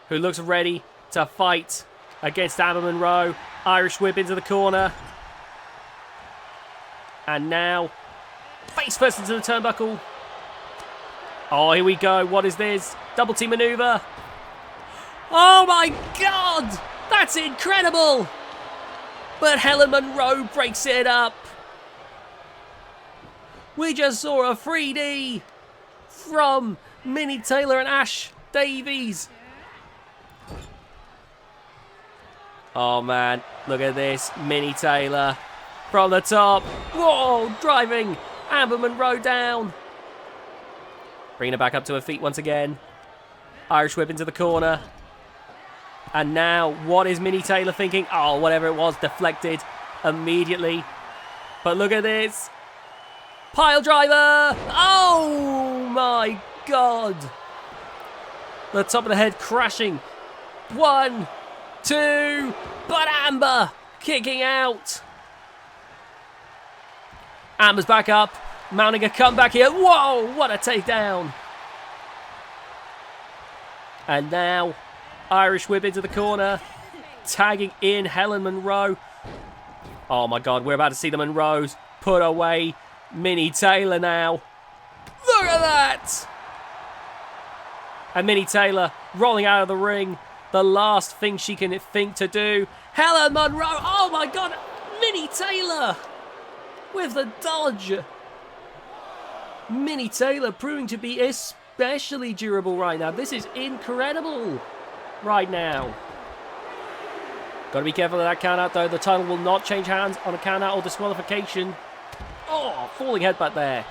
who looks ready to fight against Amber Monroe. Irish whip into the corner. And now, face first into the turnbuckle. Oh, here we go. What is this? Double team maneuver. Oh my god! That's incredible! But Helen Monroe breaks it up. We just saw a 3D from Minnie Taylor and Ash Davies. Oh man, look at this. Minnie Taylor from the top. Whoa, driving Amber Monroe down. Bringing her back up to her feet once again. Irish whip into the corner. And now, what is Minnie Taylor thinking? Oh, whatever it was, deflected immediately. But look at this. Pile driver! Oh my god! The top of the head crashing. 1, 2, but Amber kicking out. Amber's back up, mounting a comeback here. Whoa, what a takedown. And now, Irish whip into the corner, tagging in Helen Monroe. Oh my god, we're about to see the Monroes put away Minnie Taylor now. Look at that! And Minnie Taylor rolling out of the ring. The last thing she can think to do. Helen Monroe! Oh my god! Minnie Taylor! With the dodge. Minnie Taylor proving to be especially durable right now. This is incredible right now. Got to be careful of that count out though. The title will not change hands on a count out or disqualification. Oh, falling headbutt there.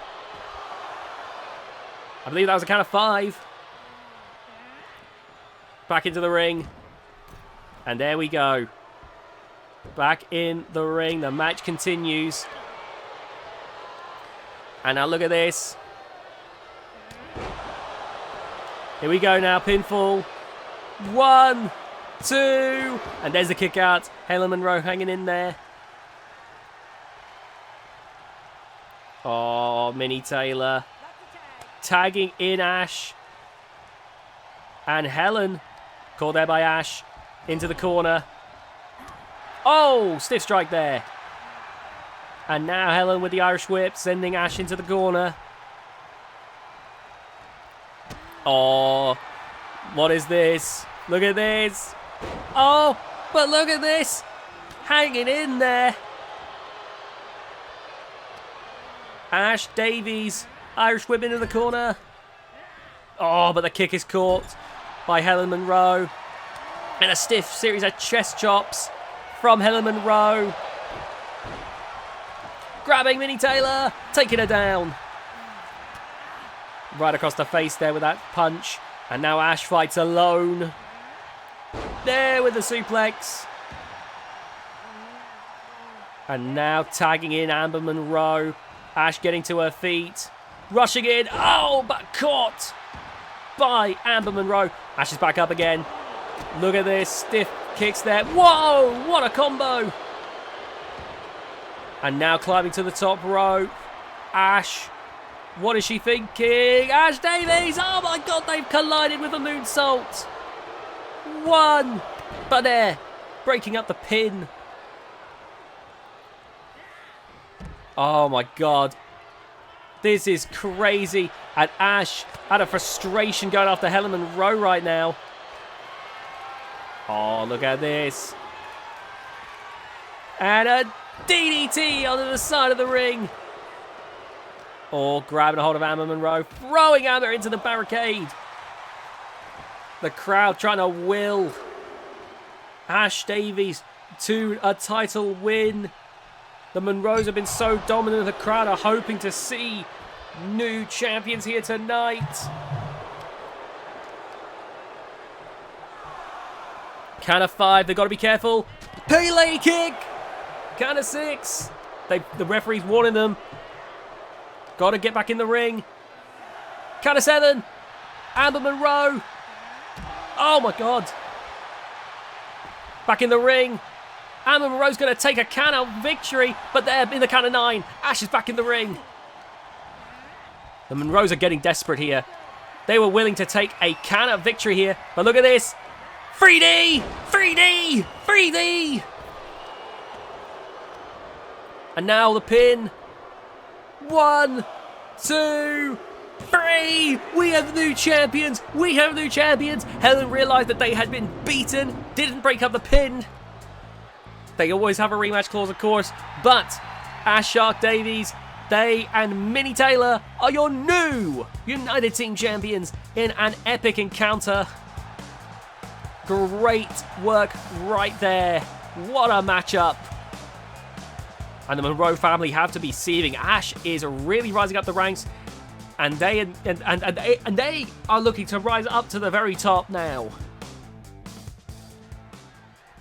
I believe that was a count of 5. Back into the ring. And there we go. Back in the ring. The match continues. And now look at this. Here we go now. Pinfall. 1, 2. And there's the kick out. Helen Monroe hanging in there. Oh, Minnie Taylor. Tagging in Ash. And Helen, caught there by Ash, into the corner. Oh, stiff strike there. And now Helen with the Irish whip, sending Ash into the corner. Oh, what is this? Look at this. Oh, but look at this. Hanging in there. Ash Davies, Irish whip into the corner. Oh, but the kick is caught by Helen Monroe. And a stiff series of chest chops from Helen Monroe. Grabbing Minnie Taylor, taking her down. Right across the face there with that punch. And now Ash fights alone. There with the suplex. And now tagging in Amber Monroe. Ash getting to her feet. Rushing in. Oh, but caught by Amber Monroe. Ash is back up again. Look at this. Stiff kicks there. Whoa, what a combo. And now climbing to the top rope. Ash. What is she thinking? Ash Davies. Oh my god, they've collided with a moonsault. 1. But there. Breaking up the pin. Oh my god. This is crazy. And Ash, out of frustration, going after Helen Monroe right now. Oh, look at this. And a DDT onto the side of the ring. Oh, grabbing a hold of Amber Monroe, throwing Amber into the barricade. The crowd trying to will Ash Davies to a title win. The Monroes have been so dominant, the crowd are hoping to see new champions here tonight. Count of 5, they've got to be careful. Pele kick! Count of 6. The referee's warning them. Got to get back in the ring. Count of 7. Amber Monroe. Oh my God. Back in the ring. Amber Monroe's going to take a count-out victory, but they're in the count of 9. Ash is back in the ring. The Monroes are getting desperate here. They were willing to take a count-out victory here, but look at this. 3D! 3D! 3D! And now the pin. 1, 2, 3! We have new champions! We have new champions! Helen realised that they had been beaten, didn't break up the pin. They always have a rematch clause, of course, but Ash Shark Davies, they and Minnie Taylor are your new United Team Champions in an epic encounter. Great work right there. What a matchup. And the Monroe family have to be seething. Ash is really rising up the ranks, and they are looking to rise up to the very top now.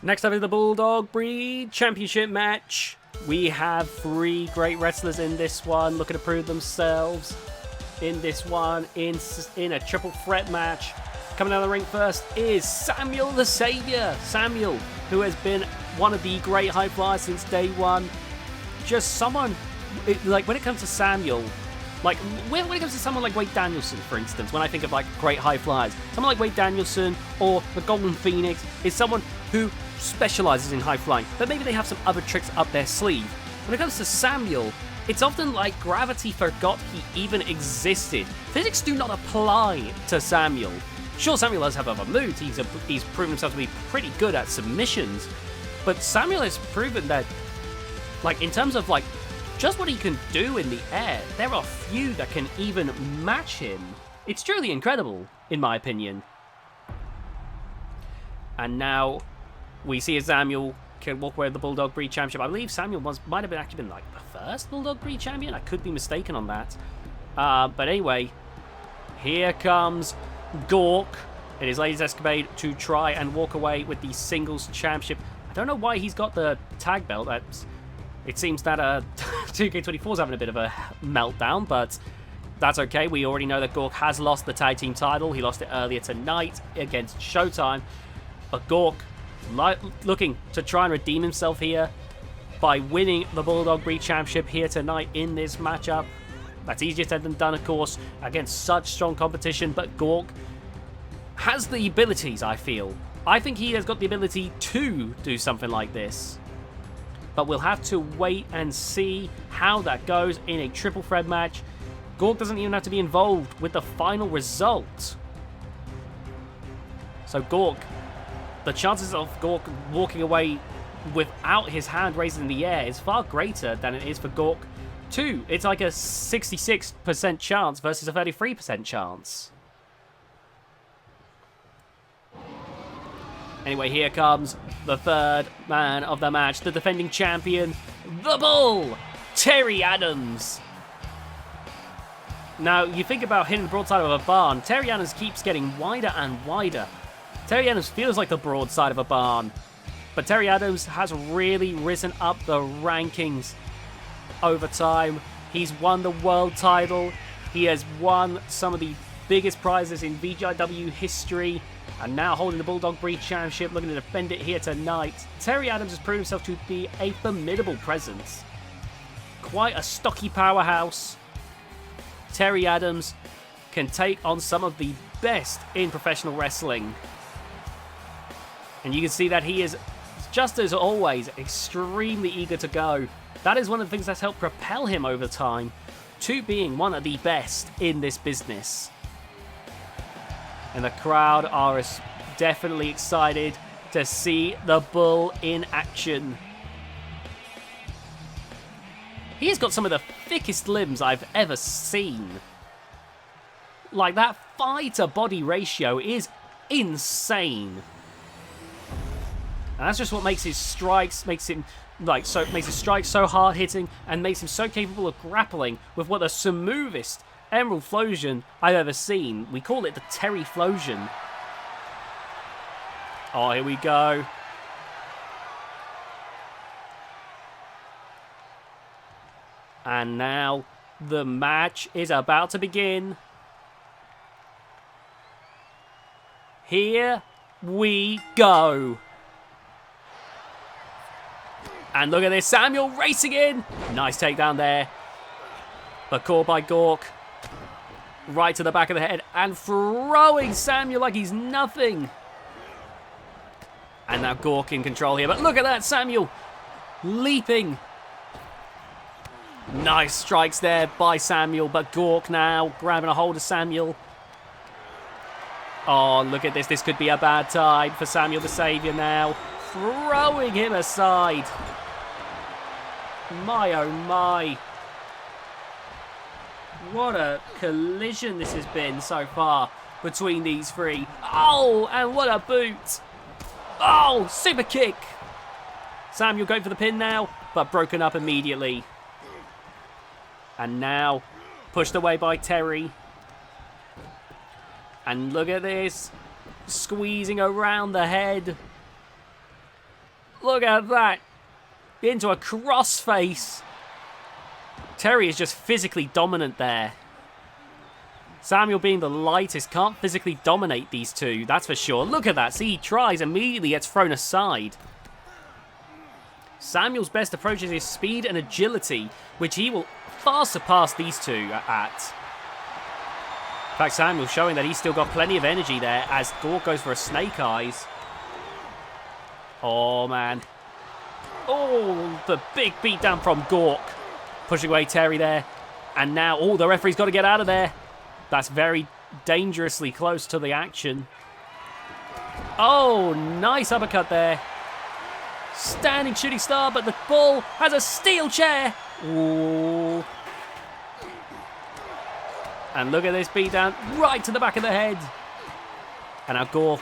Next up is the Bulldog Breed Championship match. We have 3 great wrestlers in this one, looking to prove themselves in this one, in a triple threat match. Coming down the ring first is Samuel the Savior. Samuel, who has been one of the great high flyers since day one. Just someone, like when it comes to Samuel, like when it comes to someone like Wade Danielson, for instance, when I think of like great high flyers, someone like Wade Danielson or the Golden Phoenix is someone who specializes in high flying, but maybe they have some other tricks up their sleeve. When it comes to Samuel, it's often like gravity forgot he even existed. Physics do not apply to Samuel. Sure, Samuel does have other moves. He's proven himself to be pretty good at submissions, but Samuel has proven that, like, in terms of like just what he can do in the air, there are few that can even match him. It's truly incredible, in my opinion. And now we see as Samuel can walk away with the Bulldog Breed Championship. I believe Samuel might have actually been like the first Bulldog Breed Champion. I could be mistaken on that. But anyway, here comes Gore in his latest escapade to try and walk away with the Singles Championship. I don't know why he's got the tag belt. It seems that 2K24 is having a bit of a meltdown, but that's okay. We already know that Gore has lost the tag team title. He lost it earlier tonight against Showtime. But Gore looking to try and redeem himself here by winning the Bulldog Breed Championship here tonight in this matchup. That's easier said than done, of course, against such strong competition, but Gore has the abilities, I feel. I think he has got the ability to do something like this. But we'll have to wait and see how that goes in a triple threat match. Gore doesn't even have to be involved with the final result. So Gore, the chances of Gore walking away without his hand raised in the air is far greater than it is for Gore 2. It's like a 66% chance versus a 33% chance. Anyway, here comes the third man of the match, the defending champion, the Bull, Terry Adams. Now, you think about hitting the broadside of a barn, Terry Adams keeps getting wider and wider. Terry Adams feels like the broadside of a barn, but Terry Adams has really risen up the rankings over time. He's won the world title. He has won some of the biggest prizes in VGIW history, and now holding the Bulldog Breed Championship, looking to defend it here tonight. Terry Adams has proven himself to be a formidable presence. Quite a stocky powerhouse. Terry Adams can take on some of the best in professional wrestling. And you can see that he is, just as always, extremely eager to go. That is one of the things that's helped propel him over time. to being one of the best in this business. And the crowd are definitely excited to see the bull in action. He's got some of the thickest limbs I've ever seen. Like, that thigh-to-body ratio is insane. And that's just what makes his strikes, makes his strikes so hard-hitting, and makes him so capable of grappling with what the smoothest Emerald Flosion I've ever seen. We call it the Terry Flosion. Oh, here we go. And now the match is about to begin. Here we go. And look at this, Samuel racing in. Nice takedown there. But caught by Gore. Right to the back of the head and throwing Samuel like he's nothing. And now Gore in control here. But look at that, Samuel leaping. Nice strikes there by Samuel. But Gore now grabbing a hold of Samuel. Oh, look at this. This could be a bad time for Samuel the Saviour now. Throwing him aside. My, oh my. What a collision this has been so far between these three. Oh, and what a boot. Oh, super kick. Samuel going for the pin now, but broken up immediately. And now pushed away by Terry. And look at this. Squeezing around the head. Look at that. Into a crossface. Terry is just physically dominant there. Samuel, being the lightest, can't physically dominate these two, that's for sure. Look at that. See, he tries, immediately gets thrown aside. Samuel's best approach is his speed and agility, which he will far surpass these two at. In fact, Samuel's showing that he's still got plenty of energy there as Gore goes for a snake eyes. Oh, man. Oh, the big beatdown from Gore. Pushing away Terry there. And now, oh, the referee's got to get out of there. That's very dangerously close to the action. Oh, nice uppercut there. Standing shooting star, but the bull has a steel chair. Ooh. And look at this beatdown right to the back of the head. And now Gore,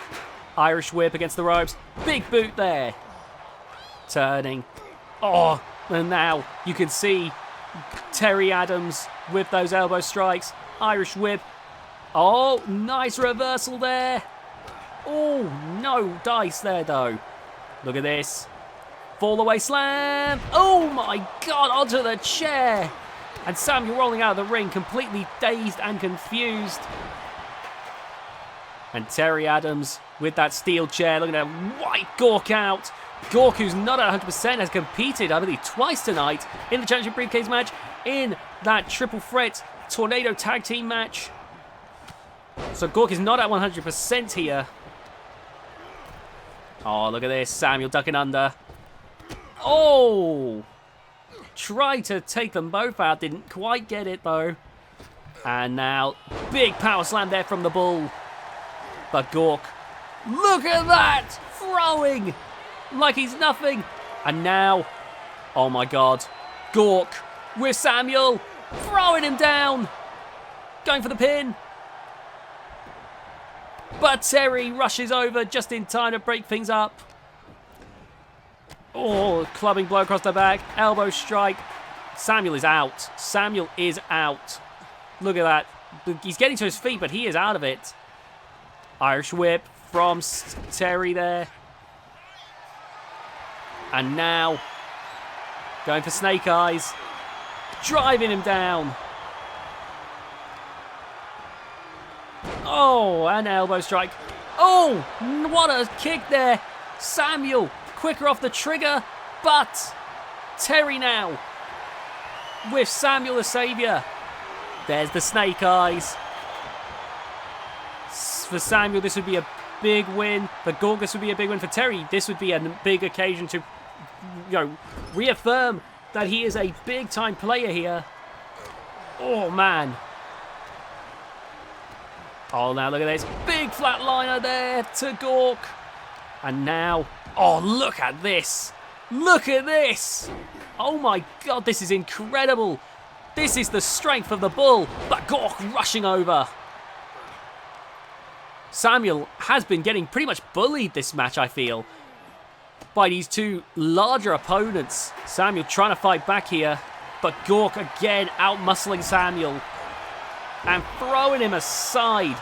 Irish whip against the ropes. Big boot there. Turning. Oh, and now you can see Terry Adams with those elbow strikes. Irish whip. Oh, nice reversal there. Oh, no dice there, though. Look at this. Fall away slam. Oh, my God, onto the chair. And Samuel rolling out of the ring, completely dazed and confused. And Terry Adams with that steel chair. Look at that white Gore out. Gore, who's not at 100%, has competed, I believe, twice tonight in the Championship Briefcase match, in that triple threat Tornado Tag Team match. So Gore is not at 100% here. Oh, look at this. Samuel ducking under. Oh! Tried to take them both out. Didn't quite get it, though. And now, big power slam there from the bull. But Gore, look at that! Throwing like he's nothing. And now, oh my God, Gore with Samuel. Throwing him down. Going for the pin. But Terry rushes over just in time to break things up. Oh, clubbing blow across the back. Elbow strike. Samuel is out. Samuel is out. Look at that. He's getting to his feet, but he is out of it. Irish whip from Terry there. And now, going for snake eyes. Driving him down. Oh, an elbow strike. Oh, what a kick there. Samuel, quicker off the trigger, but Terry now with Samuel the Saviour. There's the snake eyes. For Samuel, this would be a big win. For Gore, this would be a big win. For Terry, this would be a big occasion to, reaffirm that he is a big-time player here. Oh, man. Oh, now look at this. Big flatliner there to Gore. And now, oh, look at this. Look at this. Oh, my God, this is incredible. This is the strength of the bull. But Gore rushing over. Samuel has been getting pretty much bullied this match, I feel, by these two larger opponents. Samuel trying to fight back here, but Gore again out-muscling Samuel and throwing him aside.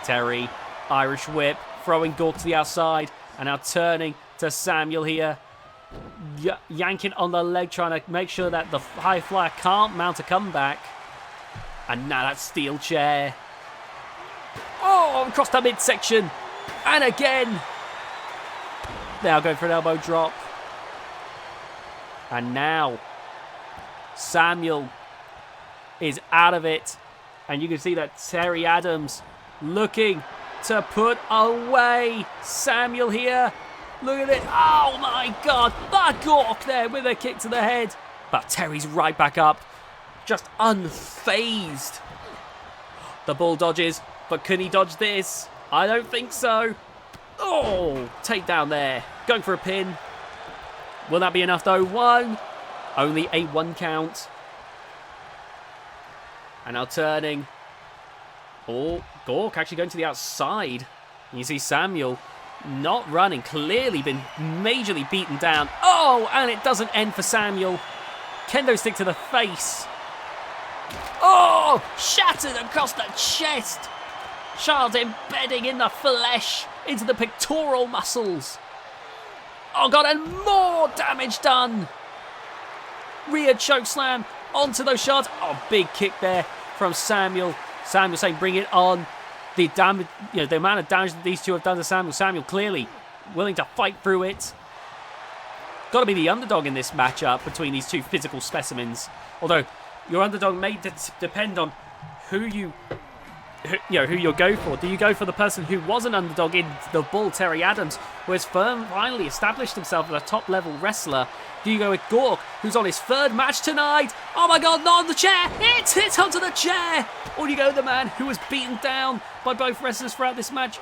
Terry, Irish whip, throwing Gore to the outside, and now turning to Samuel here. Yanking on the leg, trying to make sure that the high flyer can't mount a comeback. And now that steel chair. Oh, across the midsection. And again. Now going for an elbow drop. And now Samuel is out of it. And you can see that Terry Adams looking to put away Samuel here. Look at it. Oh my God. That Gore there with a kick to the head. But Terry's right back up. Just unfazed. The bull dodges. But can he dodge this? I don't think so. Oh, takedown there. Going for a pin. Will that be enough though? One. Only a 1 count. And now turning. Oh, Gore actually going to the outside. You see Samuel not running. Clearly been majorly beaten down. Oh, and it doesn't end for Samuel. Kendo stick to the face. Oh, shattered across the chest. Child embedding in the flesh into the pectoral muscles. Oh God, and more damage done. Rear choke slam onto those shards. Oh, big kick there from Samuel. Samuel saying, bring it on. The damage, the amount of damage that these two have done to Samuel. Samuel clearly willing to fight through it. Got to be the underdog in this matchup between these two physical specimens. Although your underdog may depend on who you go for. Do you go for the person who was an underdog in the bull, Terry Adams, who has finally established himself as a top-level wrestler? Do you go with Gore, who's on his 3rd match tonight? Oh my God, not on the chair! It's hit onto the chair! Or do you go with the man who was beaten down by both wrestlers throughout this match?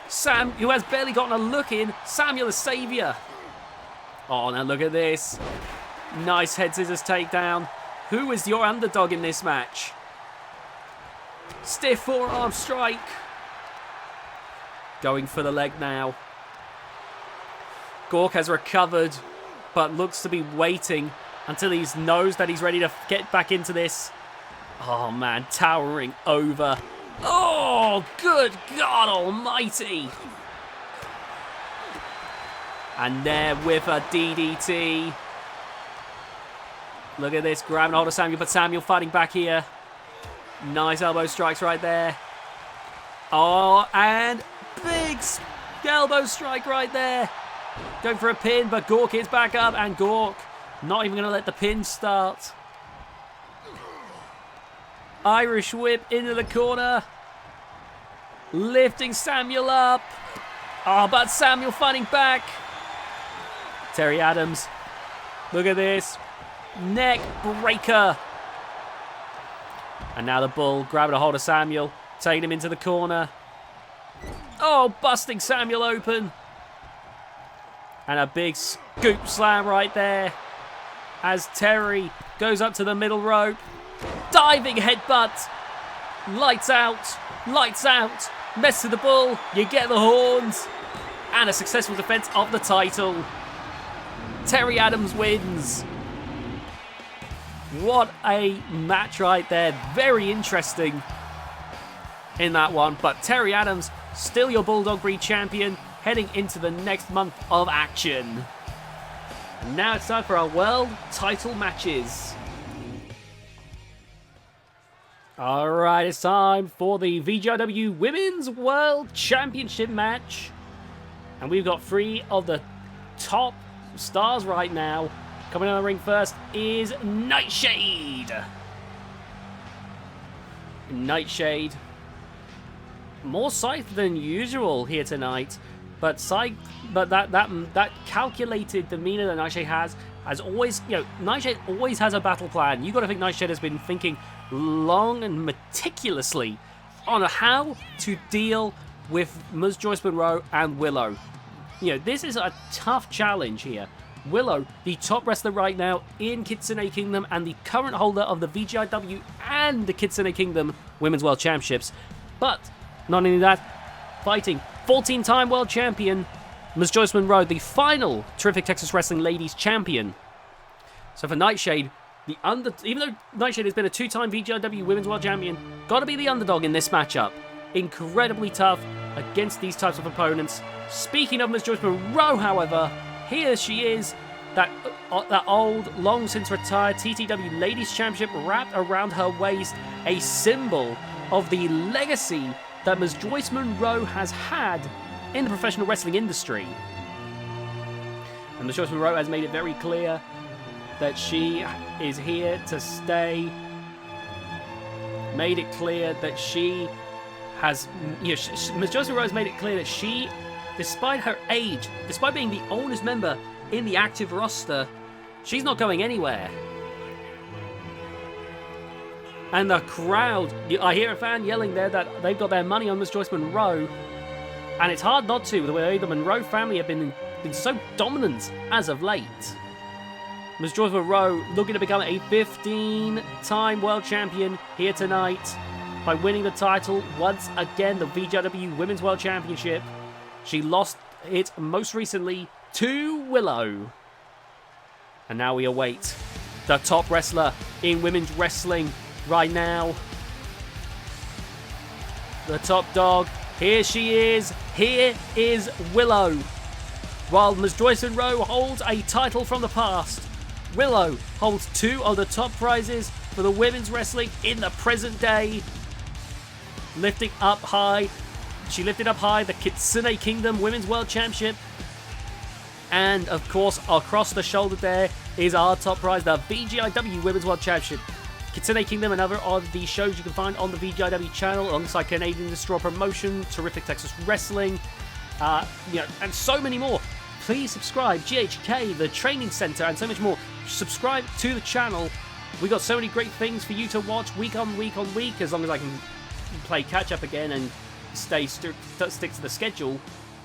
Sam, who has barely gotten a look in. Samuel, the saviour. Oh, now look at this. Nice head scissors takedown. Who is your underdog in this match? Stiff forearm strike. Going for the leg now. Gore has recovered, but looks to be waiting until he knows that he's ready to get back into this. Oh man, towering over. Oh, good God almighty. And there with a DDT. Look at this, grabbing hold of Samuel, but Samuel fighting back here. Nice elbow strikes right there. Oh, and big elbow strike right there. Going for a pin, but Gore is back up, and Gore not even going to let the pin start. Irish whip into the corner. Lifting Samuel up. Oh, but Samuel fighting back. Terry Adams. Look at this. Neck breaker. And now the bull grabbing a hold of Samuel, taking him into the corner. Oh, busting Samuel open. And a big scoop slam right there as Terry goes up to the middle rope. Diving headbutt. Lights out. Lights out. Mess to the bull. You get the horns. And a successful defense of the title. Terry Adams wins. What a match right there. Very interesting in that one. But Terry Adams, still your Bulldog Breed champion, heading into the next month of action. And now it's time for our world title matches. Alright, it's time for the VGIW Women's World Championship match. And we've got 3 of the top stars right now. Coming on the ring first is Nightshade. Nightshade. More psyched than usual here tonight. But that calculated demeanor that Nightshade has As always, you know, Nightshade always has a battle plan. You got to think Nightshade has been thinking long and meticulously on how to deal with Ms. Joyce Monroe and Willow. You know, this is a tough challenge here. Willow, the top wrestler right now in Kitsune Kingdom and the current holder of the VGIW and the Kitsune Kingdom Women's World Championships. But, not only that, fighting 14-time World Champion Ms. Joyce Monroe, the final Terrific Texas Wrestling Ladies Champion. So for Nightshade, even though Nightshade has been a 2-time VGIW Women's World Champion, got to be the underdog in this matchup. Incredibly tough against these types of opponents. Speaking of Ms. Joyce Monroe, however, here she is, that old, long since retired TTW Ladies Championship wrapped around her waist, a symbol of the legacy that Ms. Joyce Monroe has had in the professional wrestling industry. And Ms. Joyce Monroe has made it very clear that she is here to stay. Made it clear that she has, you know, Ms. Joyce Monroe has made it clear that she, despite her age, despite being the oldest member in the active roster, she's not going anywhere. And the crowd, I hear a fan yelling there that they've got their money on Ms. Joyce Monroe. And it's hard not to, the way the Monroe family have been so dominant as of late. Ms. Joyce Monroe looking to become a 15-time world champion here tonight by winning the title once again, the VGIW Women's World Championship. She lost it most recently to Willow. And now we await the top wrestler in women's wrestling right now. The top dog. Here she is. Here is Willow. While Ms. Joyce Monroe holds a title from the past, Willow holds 2 of the top prizes for the women's wrestling in the present day. Lifting up high. She lifted up high the Kitsune Kingdom Women's World Championship. And, of course, across the shoulder there is our top prize, the VGIW Women's World Championship. Kitsune Kingdom, another of the shows you can find on the VGIW channel, alongside Canadian Destroyer Promotion, Terrific Texas Wrestling, you know, and so many more. Please subscribe, GHK, the Training Center, and so much more. Subscribe to the channel. We got so many great things for you to watch week on week on week, as long as I can play catch up again and stick to the schedule.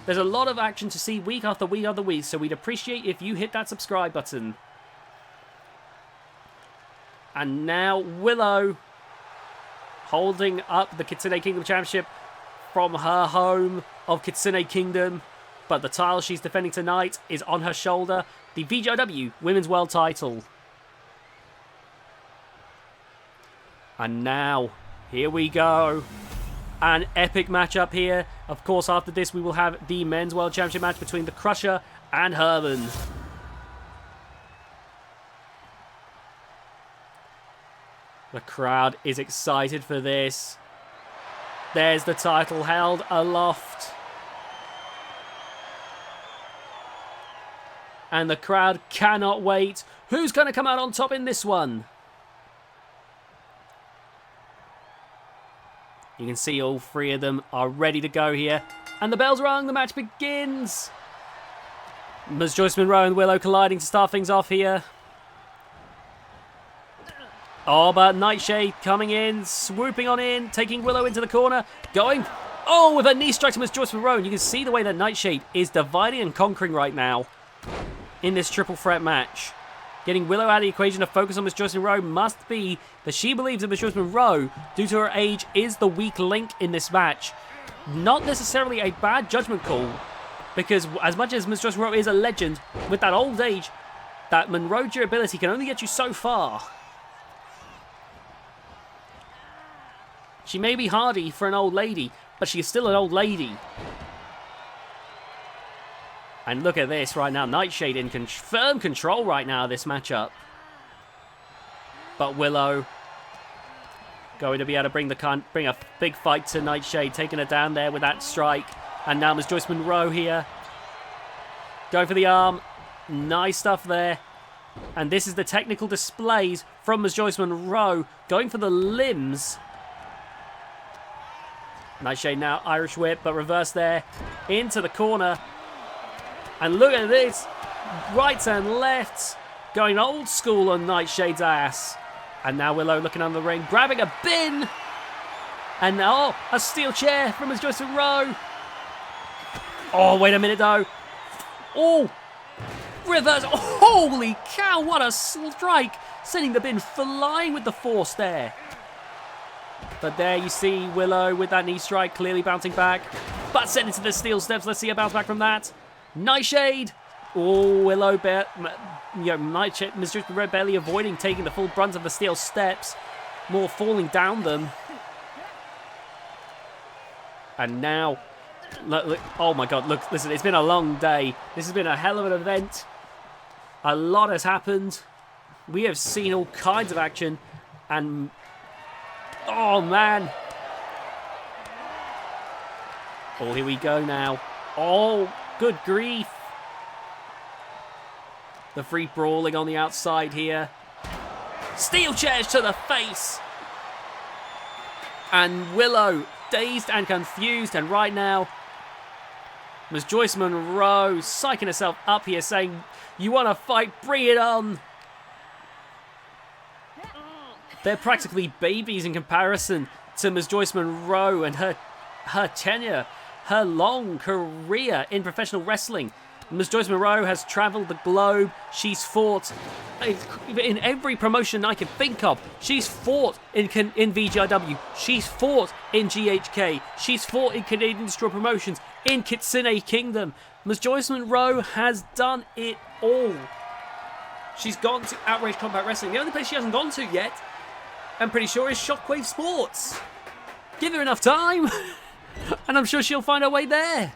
There's a lot of action to see week after week after week, so we'd appreciate if you hit that subscribe button. And now Willow holding up the Kitsune Kingdom Championship from her home of Kitsune Kingdom. But the title she's defending tonight is on her shoulder, the VGIW Women's World title. And now, here we go. An epic matchup here. Of course, after this, we will have the Men's World Championship match between the Crusher and Herman. The crowd is excited for this. There's the title held aloft. And the crowd cannot wait. Who's going to come out on top in this one? You can see all 3 of them are ready to go here. And the bell's rung, the match begins. Ms. Joyce Monroe and Willow colliding to start things off here. Oh, but Nightshade coming in, swooping on in, taking Willow into the corner, going, oh, with a knee strike to Ms. Joyce Monroe. And you can see the way that Nightshade is dividing and conquering right now in this triple threat match. Getting Willow out of the equation to focus on Ms. Joyce Monroe must be that she believes that Ms. Joyce Monroe, due to her age, is the weak link in this match. Not necessarily a bad judgment call, because as much as Ms. Joyce Monroe is a legend, with that old age, that Monroe durability can only get you so far. She may be hardy for an old lady, but she's still an old lady. And look at this right now. Nightshade in firm control right now of this matchup. But Willow going to be able to bring a big fight to Nightshade, taking her down there with that strike. And now Ms. Joyce Monroe here. Going for the arm. Nice stuff there. And this is the technical displays from Ms. Joyce Monroe. Going for the limbs. Nightshade now, Irish whip, but reverse there. Into the corner. And look at this. Right and left. going old school on Nightshade's ass. And now Willow looking on the ring, grabbing a bin. And now a steel chair from his Joyce Rowe. Oh, wait a minute though. Oh, reverse. Oh, holy cow, what a strike. Sending the bin flying with the force there. But there you see Willow with that knee strike, clearly bouncing back. But sent into the steel steps. Let's see a bounce back from that. Nightshade. Oh, Willow, Nightshade, Mr. barely avoiding taking the full brunt of the steel steps. More falling down them. And now, look, oh my God, look, listen, it's been a long day. This has been a hell of an event. A lot has happened. We have seen all kinds of action. And, oh man. Oh, here we go now. Oh, good grief. The free brawling on the outside here. Steel chairs to the face. And Willow, dazed and confused. And right now, Miss Joyce Monroe psyching herself up here, saying, you want to fight, bring it on. They're practically babies in comparison to Miss Joyce Monroe and her tenure, her long career in professional wrestling. Miss Joyce Monroe has travelled the globe. She's fought in every promotion I can think of. She's fought in VGIW. She's fought in GHK. She's fought in Canadian Destroy Promotions, in Kitsune Kingdom. Miss Joyce Monroe has done it all. She's gone to Outrage Combat Wrestling. The only place she hasn't gone to yet, I'm pretty sure, is Shockwave Sports. Give her enough time, and I'm sure she'll find her way there.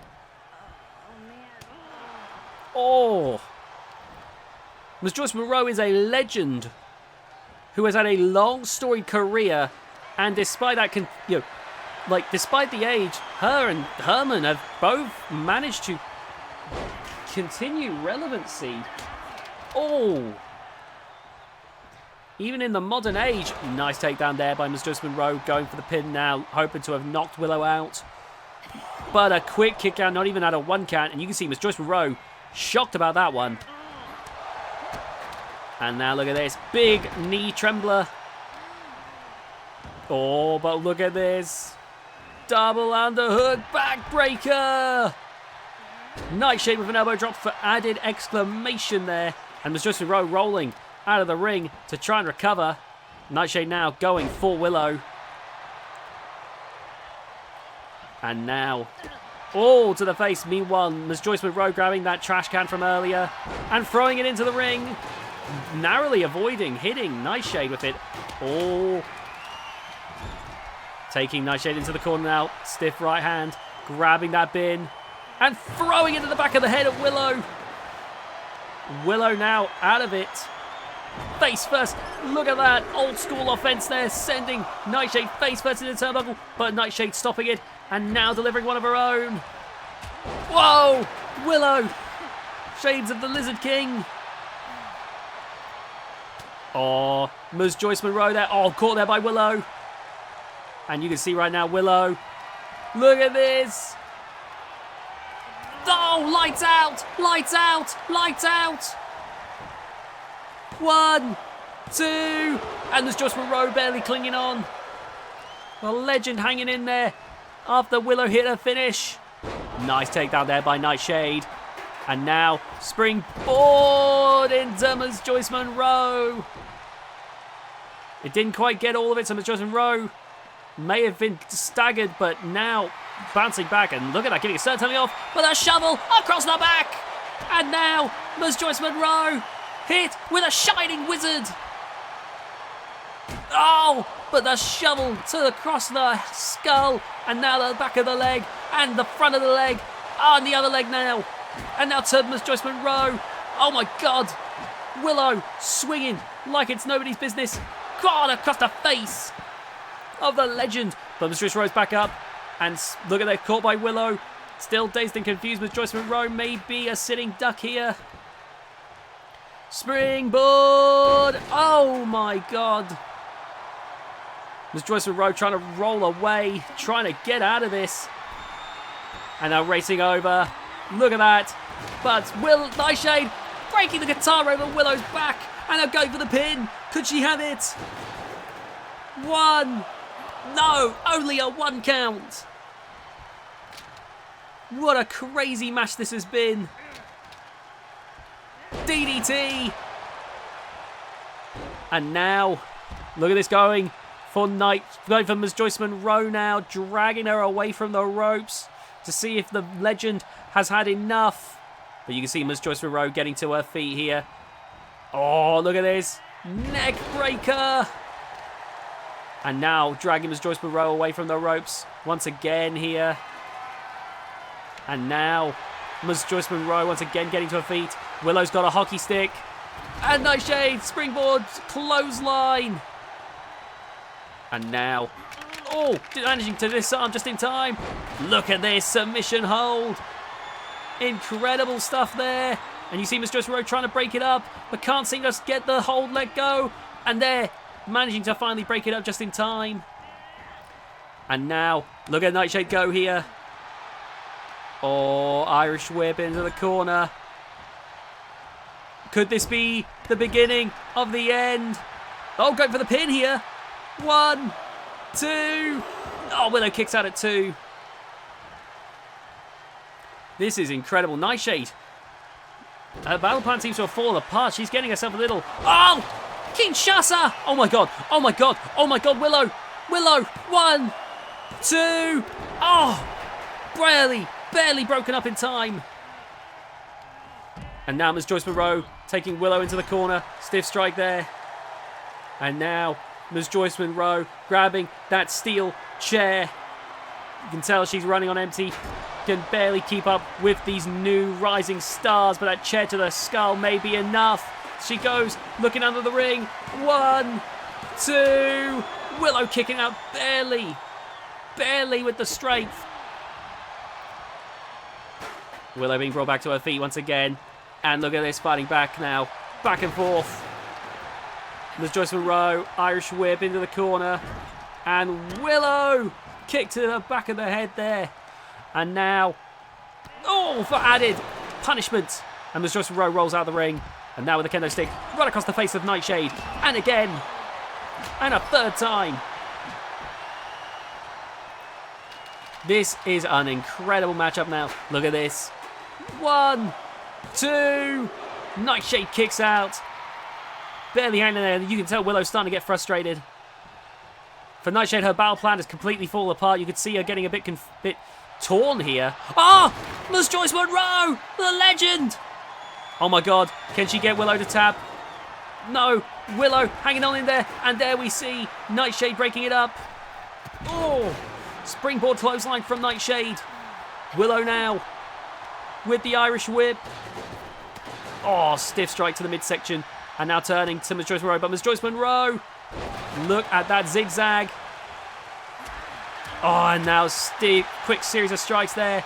Oh, Miss Joyce Monroe is a legend who has had a long storied career, and despite that, despite the age, her and Herman have both managed to continue relevancy. Oh, even in the modern age, nice takedown there by Miss Joyce Monroe, going for the pin now, hoping to have knocked Willow out. But a quick kick out, not even at a one count, and you can see Miss Joyce Monroe shocked about that one. And now look at this. Big knee trembler. Oh, but look at this. Double underhook backbreaker. Nightshade with an elbow drop for added exclamation there. And Miss Joyce Monroe rolling out of the ring to try and recover. Nightshade now going for Willow. And now, oh, to the face. Meanwhile, Miss Joyce Monroe grabbing that trash can from earlier and throwing it into the ring. Narrowly avoiding hitting Nightshade with it. Oh. Taking Nightshade into the corner now. Stiff right hand. Grabbing that bin. And throwing it to the back of the head of Willow. Willow now out of it. Face first. Look at that. Old school offense there. Sending Nightshade face first into the turnbuckle. But Nightshade stopping it. And now delivering one of her own. Whoa! Willow. Shades of the Lizard King. Oh, Miss Joyce Monroe there. Oh, caught there by Willow. And you can see right now, Willow. Look at this. Oh, lights out. Lights out. Lights out. 1, 2. And Miss Joyce Monroe barely clinging on. The legend hanging in there after Willow hit her finish. Nice takedown there by Nightshade. And now springboard into Miss Joyce Monroe. It didn't quite get all of it, so Miss Joyce Monroe may have been staggered, but now bouncing back. And look at that, getting a stern turning off with a shovel across the back. And now Miss Joyce Monroe hit with a shining wizard. Oh, but the shovel to across the skull. And now the back of the leg and the front of the leg. Oh, and the other leg now. And now to Miss Joyce Monroe. Oh my God. Willow swinging like it's nobody's business. God, across the face of the legend. But Miss Joyce Monroe's back up. And look at that, caught by Willow. Still dazed and confused. Miss Joyce Monroe may be a sitting duck here. Springboard. Oh my God. Miss Joyce Monroe trying to roll away. Trying to get out of this. And now racing over. Look at that. But Nightshade. breaking the guitar over Willow's back, and they're going for the pin. Could she have it? 1. No, only a 1 count. What a crazy match this has been. DDT. And now, look at this going for Ms. Joyce Monroe now, dragging her away from the ropes to see if the legend has had enough. But you can see Ms. Joyce Monroe getting to her feet here. Oh, look at this. Neck breaker. And now dragging Ms. Joyce Monroe away from the ropes once again here. And now Ms. Joyce Monroe once again getting to her feet. Willow's got a hockey stick. And Nightshade, springboard, clothesline. And now, oh, managing to disarm just in time. Look at this submission hold. Incredible stuff there. And you see Ms. Joyce Monroe trying to break it up, but can't seem to get the hold let go. And they're managing to finally break it up just in time. And now, look at Nightshade go here. Oh, Irish whip into the corner. Could this be the beginning of the end? Oh, going for the pin here. 1, 2. Oh, Willow kicks out at 2. This is incredible. Nightshade. Her battle plan seems to have fallen apart. She's getting herself a little... Oh! Kinshasa! Oh my god. Oh my god. Oh my god, Willow. Willow. 1, 2. Oh! Barely broken up in time. And now Ms. Joyce Monroe taking Willow into the corner. Stiff strike there. And now Ms. Joyce Monroe grabbing that steel chair. You can tell she's running on empty. Can barely keep up with these new rising stars, but that chair to the skull may be enough. She goes looking under the ring. 1, 2. Willow kicking out barely with the strength. Willow being brought back to her feet once again. And look at this, fighting back now. Back and forth. There's Joyce Monroe, Irish whip into the corner. And Willow kick to the back of the head there. And now, oh, for added punishment. And Ms. Joyce Monroe rolls out of the ring. And now with the kendo stick, right across the face of Nightshade. And again. And a 3rd time. This is an incredible matchup now. Look at this. 1, 2. Nightshade kicks out. Barely hanging there. You can tell Willow's starting to get frustrated. For Nightshade, her battle plan has completely fallen apart. You could see her getting a bit torn here. Oh! Ms. Joyce Monroe! The legend! Oh my god. Can she get Willow to tap? No. Willow hanging on in there. And there we see Nightshade breaking it up. Oh! Springboard clothesline from Nightshade. Willow now with the Irish whip. Oh, stiff strike to the midsection. And now turning to Ms. Joyce Monroe. But Ms. Joyce Monroe, look at that zigzag. Oh, and now quick series of strikes there.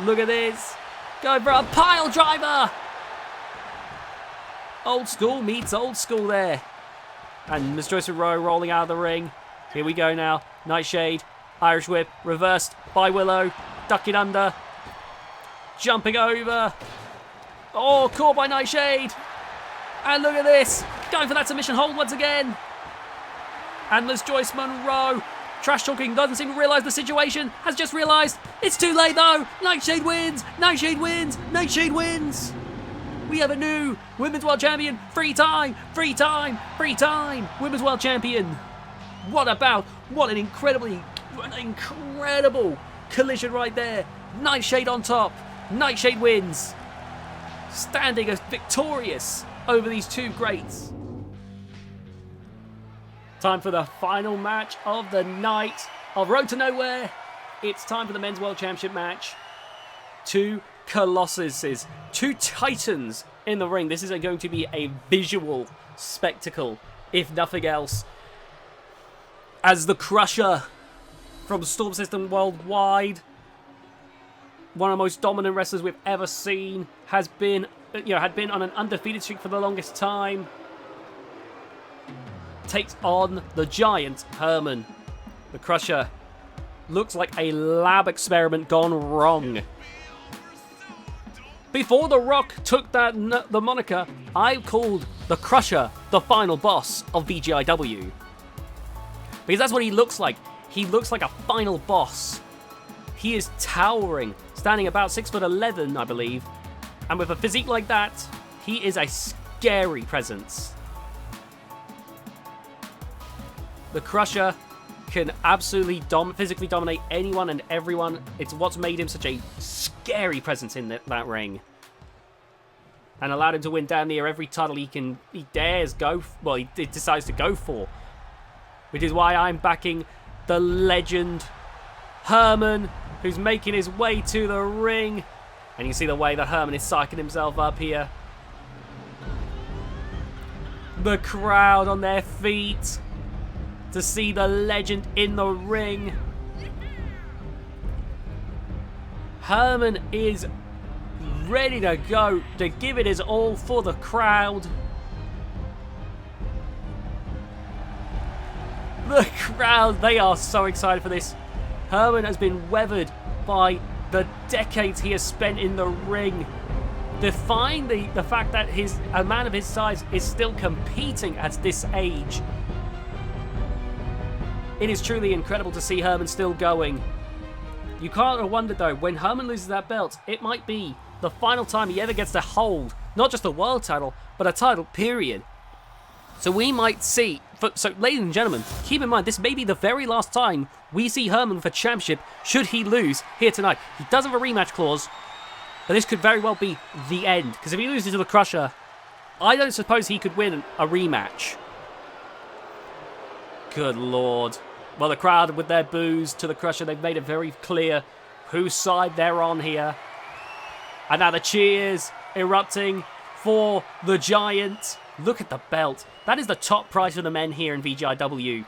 Look at this. Going for a pile driver. Old school meets old school there. And Ms. Joyce Monroe rolling out of the ring. Here we go now. Nightshade. Irish whip, reversed by Willow, ducking under, jumping over. Oh, caught by Nightshade. And look at this, going for that submission hold once again. And Ms. Joyce Monroe, trash talking, doesn't seem to realise the situation, has just realised it's too late though. Nightshade wins, Nightshade wins, Nightshade wins. We have a new Women's World Champion, free time, Women's World Champion. What an incredible collision right there. Nightshade on top. Nightshade wins. Standing as victorious over these two greats. Time for the final match of the night of Road to Nowhere. It's time for the Men's World Championship match. 2 Colossuses, 2 Titans in the ring. This is going to be a visual spectacle, if nothing else. As the Crusher from Storm System Worldwide, one of the most dominant wrestlers we've ever seen, had been on an undefeated streak for the longest time, takes on the giant Herman. The Crusher looks like a lab experiment gone wrong. Before The Rock took the moniker, I called the Crusher the final boss of VGIW. Because that's what he looks like. He looks like a final boss. He is towering, standing about 6'11", I believe. And with a physique like that, he is a scary presence. The Crusher can absolutely physically dominate anyone and everyone. It's what's made him such a scary presence in that ring. And allowed him to win damn near every title he dares go, well, he decides to go for. Which is why I'm backing the legend Herman, who's making his way to the ring. And you see the way that Herman is psyching himself up here. The crowd on their feet to see the legend in the ring. Herman is ready to go, to give it his all for the crowd. The crowd, they are so excited for this. Herman has been weathered by the decades he has spent in the ring. Defying the fact that a man of his size is still competing at this age. It is truly incredible to see Herman still going. You can't wonder though, when Herman loses that belt, it might be the final time he ever gets to hold not just a world title, but a title, period. So we might see, so ladies and gentlemen, keep in mind this may be the very last time we see Herman for championship should he lose here tonight. He does have a rematch clause, but this could very well be the end. Because if he loses to the Crusher, I don't suppose he could win a rematch. Good lord. Well, the crowd with their boos to the Crusher, they've made it very clear whose side they're on here. And now the cheers erupting for the Giant. Look at the belt. That is the top prize for the men here in VGIW.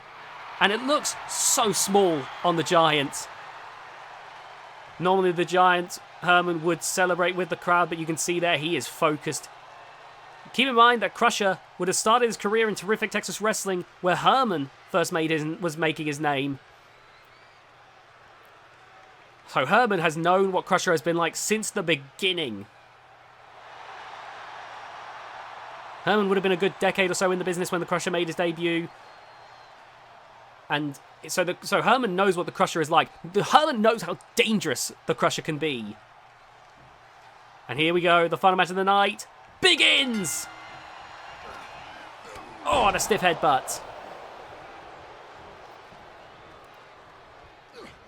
And it looks so small on the Giant. Normally the Giant, Herman, would celebrate with the crowd, but you can see there he is focused. Keep in mind that Crusher would have started his career in terrific Texas wrestling, where Herman first was making his name. So Herman has known what Crusher has been like since the beginning. Herman would have been a good decade or so in the business when the Crusher made his debut. And so Herman knows what the Crusher is like. Herman knows how dangerous the Crusher can be. And here we go, the final match of the night begins! Oh, and a stiff headbutt.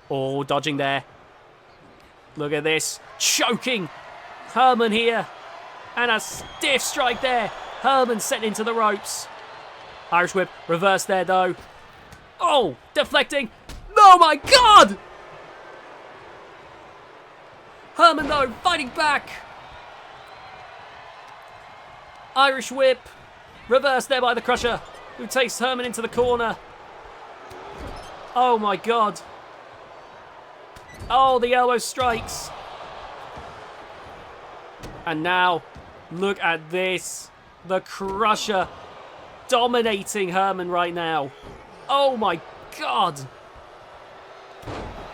Oh, dodging there. Look at this. Choking Herman here. And a stiff strike there. Herman sent into the ropes. Irish whip. Reverse there, though. Oh, deflecting. Oh, my God! Herman, though, fighting back. Irish whip. Reverse there by the Crusher, who takes Herman into the corner. Oh, my God. Oh, the elbow strikes. And now, look at this. The Crusher dominating Herman right now. Oh my God.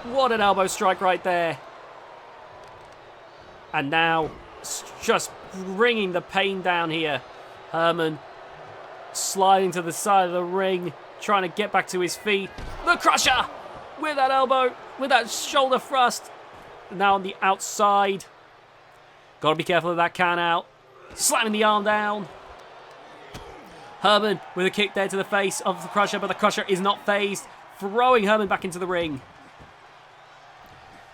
What an elbow strike right there. And now, just bringing the pain down here. Herman sliding to the side of the ring, trying to get back to his feet. The Crusher with that elbow, with that shoulder thrust. Now on the outside. Gotta be careful of that can out. Slamming the arm down. Herman with a kick there to the face of the Crusher, but the Crusher is not phased. Throwing Herman back into the ring.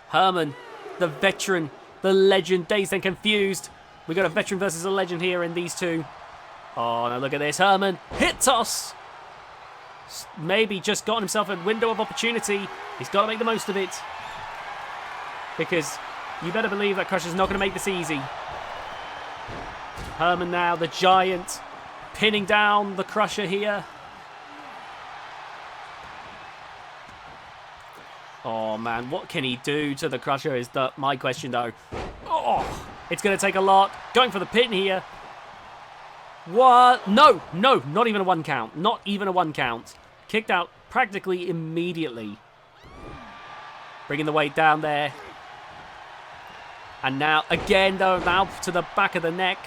Herman, the veteran, the legend, dazed and confused. We got a veteran versus a legend here in these two. Oh, now look at this. Herman, hit toss. Maybe just gotten himself a window of opportunity. He's got to make the most of it. Because you better believe that Crusher's not going to make this easy. Herman now, the Giant, pinning down the Crusher here. Oh, man, what can he do to the Crusher is my question, though. Oh, it's going to take a lot. Going for the pin here. What? No, not even a 1 count. Not even a 1 count. Kicked out practically immediately. Bringing the weight down there. And now, again, though, now to the back of the neck.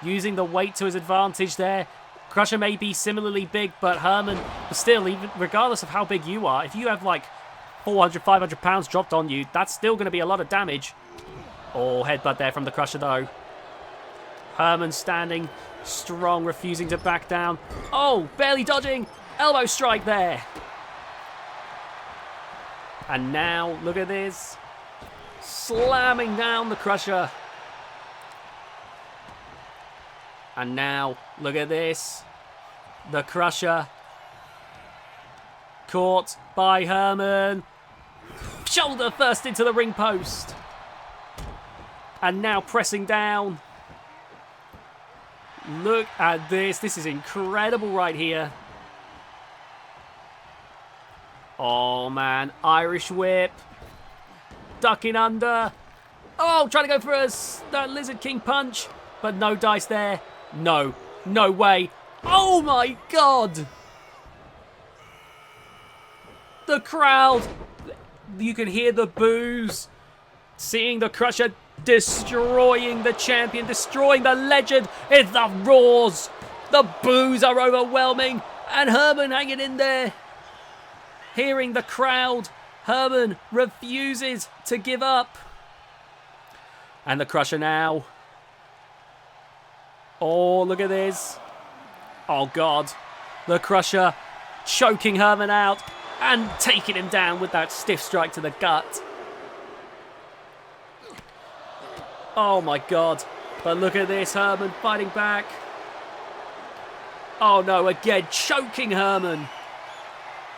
Using the weight to his advantage there. Crusher may be similarly big, but Herman, still, even regardless of how big you are, if you have like 400, 500 pounds dropped on you, that's still going to be a lot of damage. Oh, headbutt there from the Crusher, though. Herman standing strong, refusing to back down. Oh, barely dodging. Elbow strike there. And now, look at this. Slamming down the Crusher. And now, look at this. The Crusher. Caught by Herman. Shoulder first into the ring post. And now pressing down. Look at this. This is incredible right here. Oh, man. Irish whip. Ducking under. Oh, trying to go for that Lizard King punch. But no dice there. No. No way. Oh, my God. The crowd. You can hear the boos. Seeing the Crusher destroying the champion. Destroying the legend. It's the roars. The boos are overwhelming. And Herman hanging in there. Hearing the crowd. Herman refuses to give up. And the Crusher now. Oh, look at this. Oh, God. The Crusher choking Herman out and taking him down with that stiff strike to the gut. Oh, my God. But look at this. Herman fighting back. Oh, no. Again, choking Herman.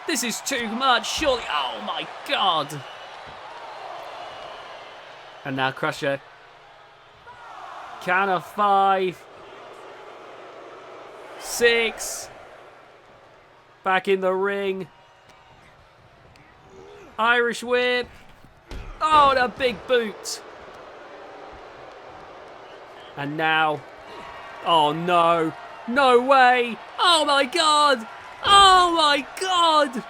This is too much, surely. Oh, my God. And now Crusher. Count of 5. 6. Back in the ring. Irish whip. Oh, and a big boot. And now. Oh, no. No way. Oh, my God. Oh, my God.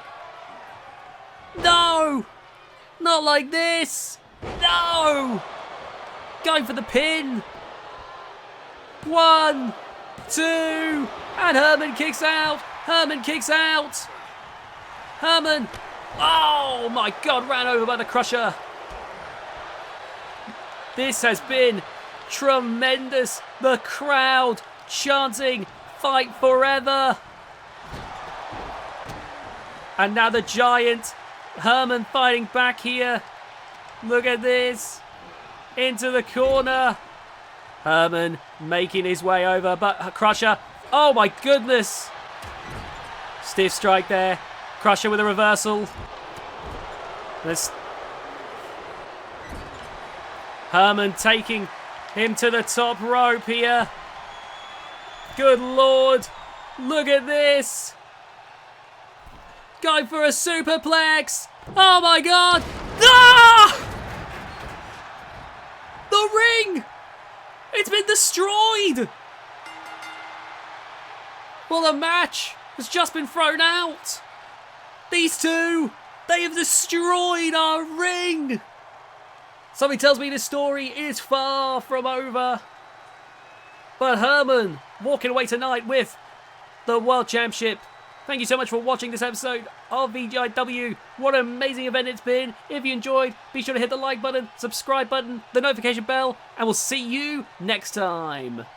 No. Not like this. No. Going for the pin. 1, 2. And Herman kicks out. Herman kicks out. Herman. Oh, my God. Ran over by the Crusher. This has been tremendous. The crowd chanting, "Fight forever." And now the Giant. Herman fighting back here. Look at this. Into the corner. Herman making his way over, but Crusher. Oh my goodness. Stiff strike there. Crusher with a reversal. Herman taking him to the top rope here. Good Lord. Look at this. Going for a superplex. Oh my God. Ah! The ring. It's been destroyed. Well, the match has just been thrown out. These two, they have destroyed our ring. Something tells me this story is far from over. But Herman walking away tonight with the World Championship. Thank you so much for watching this episode of VGIW. What an amazing event it's been. If you enjoyed, be sure to hit the like button, subscribe button, the notification bell, and we'll see you next time.